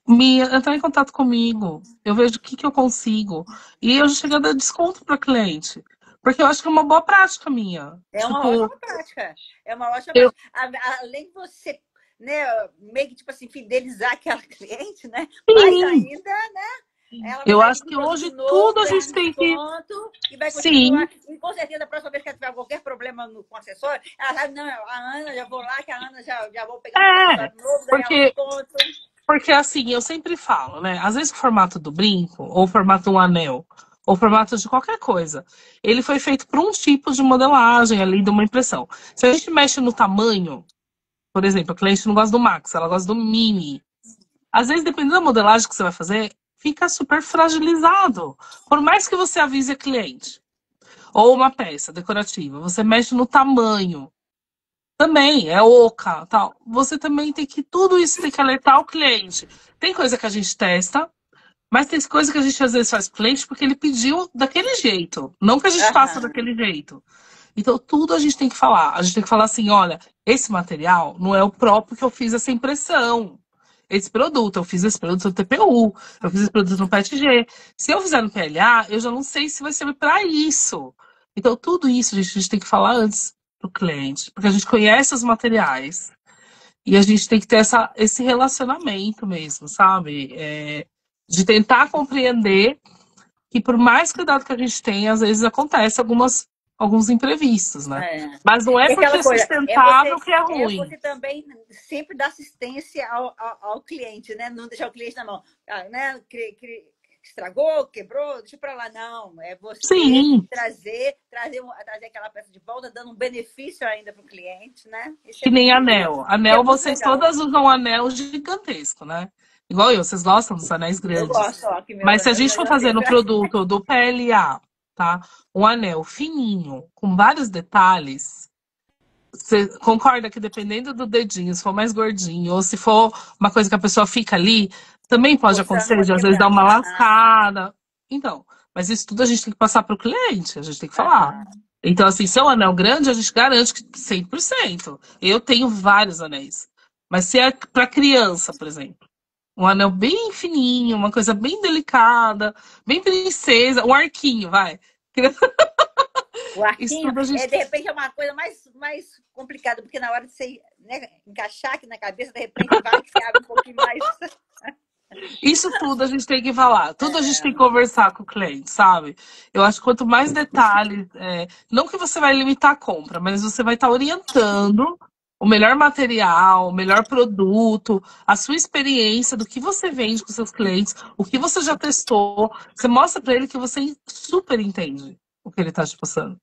Entrar em contato comigo, eu vejo o que, que eu consigo. E eu já chego a dar desconto para cliente. Porque eu acho que é uma boa prática minha. É uma Tipo, ótima prática. É uma ótima eu. prática. Além de você, né, meio que tipo assim, fidelizar aquela cliente, né? Mais Sim, ainda, ela eu vai acho vir com que um produto hoje novo, tudo a ganhar gente tem que. desconto e vai Sim, continuar. E com certeza, a próxima vez que ela tiver qualquer problema com o acessório, ela sabe, não, a Ana, já vou lá, que a Ana já vou pegar meu é. acessório novo, ganhar um Porque, desconto. porque assim, eu sempre falo, né? Às vezes o formato do brinco, ou o formato de um anel, ou o formato de qualquer coisa, ele foi feito para um tipo de modelagem ali, de uma impressão. Se a gente mexe no tamanho, por exemplo, a cliente não gosta do Max, ela gosta do Mini. Às vezes, dependendo da modelagem que você vai fazer, fica super fragilizado. Por mais que você avise a cliente. Ou uma peça decorativa, você mexe no tamanho. Também, é oca, tal. Você também tem que, tudo isso tem que alertar o cliente. Tem coisa que a gente testa, Mas tem coisa que a gente às vezes faz pro cliente porque ele pediu daquele jeito. Não que a gente faça Aham. daquele jeito. Então, tudo a gente tem que falar. A gente tem que falar assim, olha, esse material não é o próprio que eu fiz essa impressão. Esse produto, eu fiz esse produto no TPU, eu fiz esse produto no PETG. Se eu fizer no PLA, eu já não sei se vai servir para isso. Então, tudo isso, gente, a gente tem que falar antes pro cliente, porque a gente conhece os materiais e a gente tem que ter esse relacionamento mesmo, sabe? De tentar compreender que por mais cuidado que a gente tenha, às vezes acontece alguns imprevistos, né? É. Mas não é E porque aquela é coisa, sustentável que é ruim. você também sempre dar assistência ao cliente, né? Não deixar o cliente na mão. Né? Estragou, quebrou, deixa para lá. Não, é você Sim, trazer aquela peça de volta, dando um benefício ainda para o cliente, né? que nem anel. Isso é Anel, muito vocês legal. todas usam anel gigantesco, né? Igual eu, vocês gostam dos anéis Eu grandes. gosto, ó, que meus Mas se a anéis gente são for fazer no gigantescos. produto do PLA, tá? Um anel fininho, com vários detalhes, você concorda que dependendo do dedinho, se for mais gordinho, ou se for uma coisa que a pessoa fica ali, também pode Forçando, acontecer pode de às vezes dar quebrar. uma Aham, lascada. Então, mas isso tudo a gente tem que passar para o cliente, a gente tem que falar. aham. Então, assim, se é um anel grande, a gente garante que 100%. Eu tenho vários anéis. Mas se é para criança, por exemplo, um anel bem fininho, uma coisa bem delicada, bem princesa, um arquinho, vai. O Isso arquinho, tudo a gente de repente, é uma coisa mais complicada, porque na hora de você, né, encaixar aqui na cabeça, de repente vai que você abre um pouquinho mais. Isso tudo a gente tem que falar, tudo a gente tem que É, conversar com o cliente, sabe? Eu acho que quanto mais detalhes, não que você vai limitar a compra, mas você vai estar orientando o melhor material, o melhor produto, a sua experiência do que você vende com seus clientes, o que você já testou. Você mostra para ele que você super entende o que ele está te passando.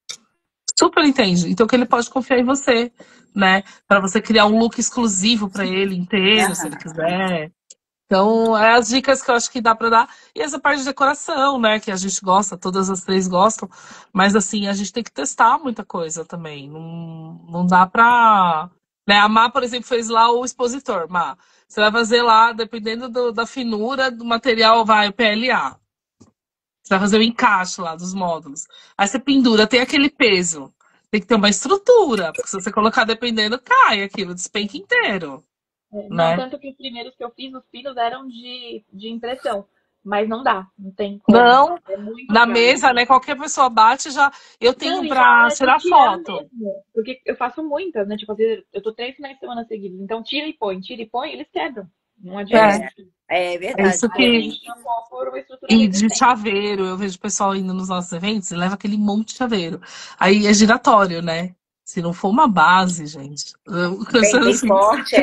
Super entende. Então que ele pode confiar em você, né? Para você criar um look exclusivo para ele inteiro, se ele aham. quiser. Então, é as dicas que eu acho que dá para dar. E essa parte de decoração, né? Que a gente gosta, todas as três gostam. Mas, assim, a gente tem que testar muita coisa também. Não dá pra. Né? A Má, por exemplo, fez lá o expositor. Má, você vai fazer lá, dependendo da finura do material, vai PLA. Você vai fazer o encaixe lá dos módulos. Aí você pendura, tem aquele peso. Tem que ter uma estrutura, porque se você colocar dependendo, cai aquilo, despenca inteiro, Não, né? tanto que os primeiros que eu fiz, os pinos eram de impressão. Mas não dá, não tem como. Não, É muito na caro. mesa, né? Qualquer pessoa bate já. Eu Não, tenho e na pra hora de tirar tirar foto. mesmo. Porque eu faço muitas, né? Tipo, às vezes eu tô 3 finais de semana seguidos. Então tira e põe, eles quebram. Não adianta. É, É é verdade isso Aí a que. gente trocou por uma estrutura E de resistente. chaveiro, eu vejo o pessoal indo nos nossos eventos e leva aquele monte de chaveiro. Aí é giratório, né? Se não for uma base, gente. Eu pensando Bem assim, forte,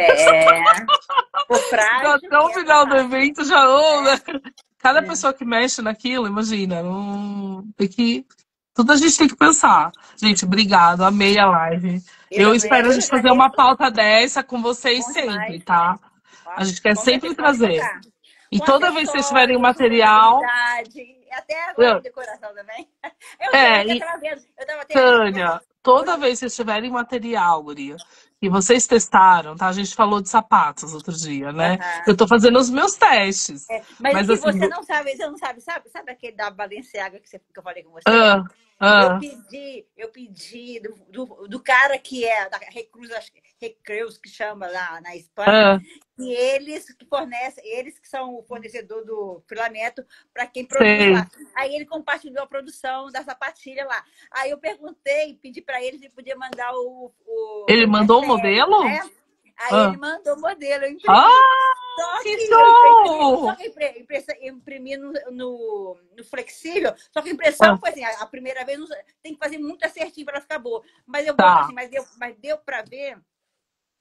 for frágil, até o quebra final do fácil. evento já. Ô, né? É, Cada é. pessoa que mexe naquilo, imagina. Tem que. Tudo a gente tem que pensar. Gente, obrigado. Amei a live. Eu espero a Eu gente fazer uma agradeço, pauta dessa com vocês bom sempre, demais. tá? A gente quer Com sempre certeza, pode trazer. contar. E Com toda vez que vocês tiverem acessórios, material. sustentabilidade, e até agora com eu- decoração também. Eu É, até e estava vendo, eu estava até. Tânia, toda Oi? vez que vocês tiverem material, guria, e vocês testaram, tá? A gente falou de sapatos outro dia, né? Eu Aham. tô fazendo os meus testes. Mas Mas aqui assim. você não sabe, sabe aquele da Balenciaga que eu falei com você? Ah, ah, Eu pedi do cara que é da Recruz, acho que Recreus, que chama lá na Espanha, ah, e eles que fornecem, eles que são o fornecedor do filamento para quem produz sei. lá. Aí ele compartilhou a produção da sapatilha lá. Aí eu perguntei, pedi para ele se podia mandar Ele o mandou o referência, modelo? né? Aí ele Ah, mandou o modelo, eu imprimi. ah, Só que que show! eu imprimi no flexível, só que a impressão Ah, foi assim, a primeira vez tem que fazer muito certinho para ela ficar boa. Mas eu boto assim, tá. mas deu para ver,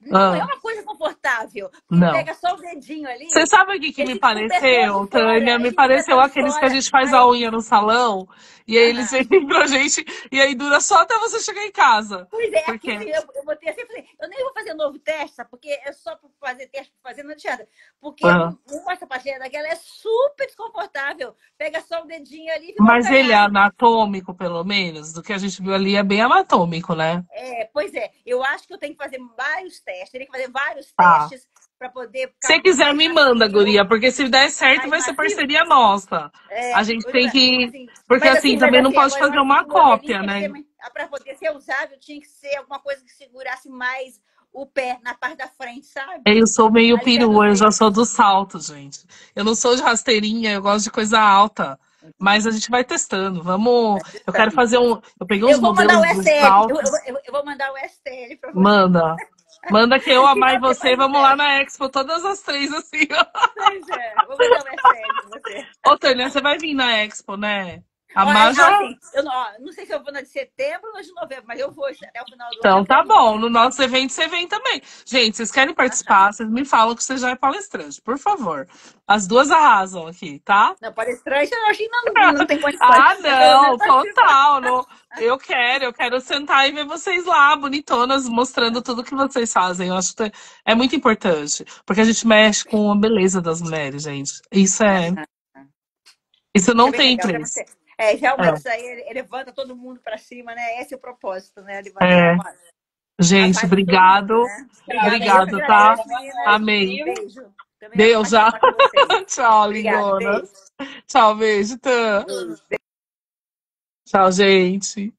não é Ah, uma coisa confortável, porque não. pega só o dedinho Você ali, sabe o que que ele me fica com o pé todo de pareceu, Tânia? fora, Me ele fica com o pé pareceu todo de aqueles que a fora. gente faz a Aí, unha no salão e aí eles aham. vendem pra gente e aí dura só até você chegar em casa. Pois é, Porque, aquilo eu botei assim, falei, eu nem vou fazer novo teste, sabe? Porque é só para fazer teste, para fazer, não adianta. Porque ah, uma sapatilha daquela é super desconfortável. Pega só o dedinho ali e fica mas ele é calcanhar. anatômico, pelo menos, do que a gente viu ali é bem anatômico, né? Pois é, eu acho que eu tenho que fazer vários testes, teria que fazer vários Tá. testes para poder Se ficar quiser, mais me manda, macio, guria, porque se der certo, mais vai ser macio. parceria nossa. A gente tem que. Porque assim, também não pode Agora eu fazer acho que uma o modelinho cópia, tem que né? ser, para poder ser usável, tinha que ser alguma coisa que segurasse mais o pé na parte da frente, sabe? Eu sou meio Ali perto perua, dos eu já sou dedos. do salto, gente. Eu não sou de rasteirinha, eu gosto de coisa alta. Mas a gente vai testando. Vamos. Eu quero fazer um. Eu peguei uns Eu vou mandar modelos o de STL, saltos. eu vou mandar o STL para você. Manda. Manda que eu, a Que Mai é e o que você, mais vamos lá investe. na Expo, todas as três, assim, ó. Pois é, vou mandar o STL para você. Ô, Tânia, você vai vir na Expo, né? A Ó, Má já. assim, eu não sei se eu vou na de setembro ou na de novembro, mas eu vou até o final do ano, Então eu vou tá ir. bom, no nosso evento você vem também. Gente, vocês querem Ah, tá. participar? Vocês me falam que você já é palestrante, por favor. As duas arrasam aqui, tá? Não, palestrante, eu acho que não tem condições, Ah, mas pelo não, menos participar. total. Não. Eu quero sentar e ver vocês lá, bonitonas, mostrando tudo que vocês fazem. Eu acho que é muito importante, porque a gente mexe com a beleza das mulheres, gente. Isso Isso é não bem tem legal. preço. Realmente, isso aí levanta todo mundo para cima, né? Esse é o propósito, né? Levantar É, a gente, vibe de todo mundo, obrigado. né? Obrigada. Eu que Obrigado, tá? agradeço, meninas. Amei. Beijo. Também acho Deus já. participar com vocês. Tchau, Obrigada, lindona. beijo. Tchau, beijo, Tã. Beijo. Tchau, gente.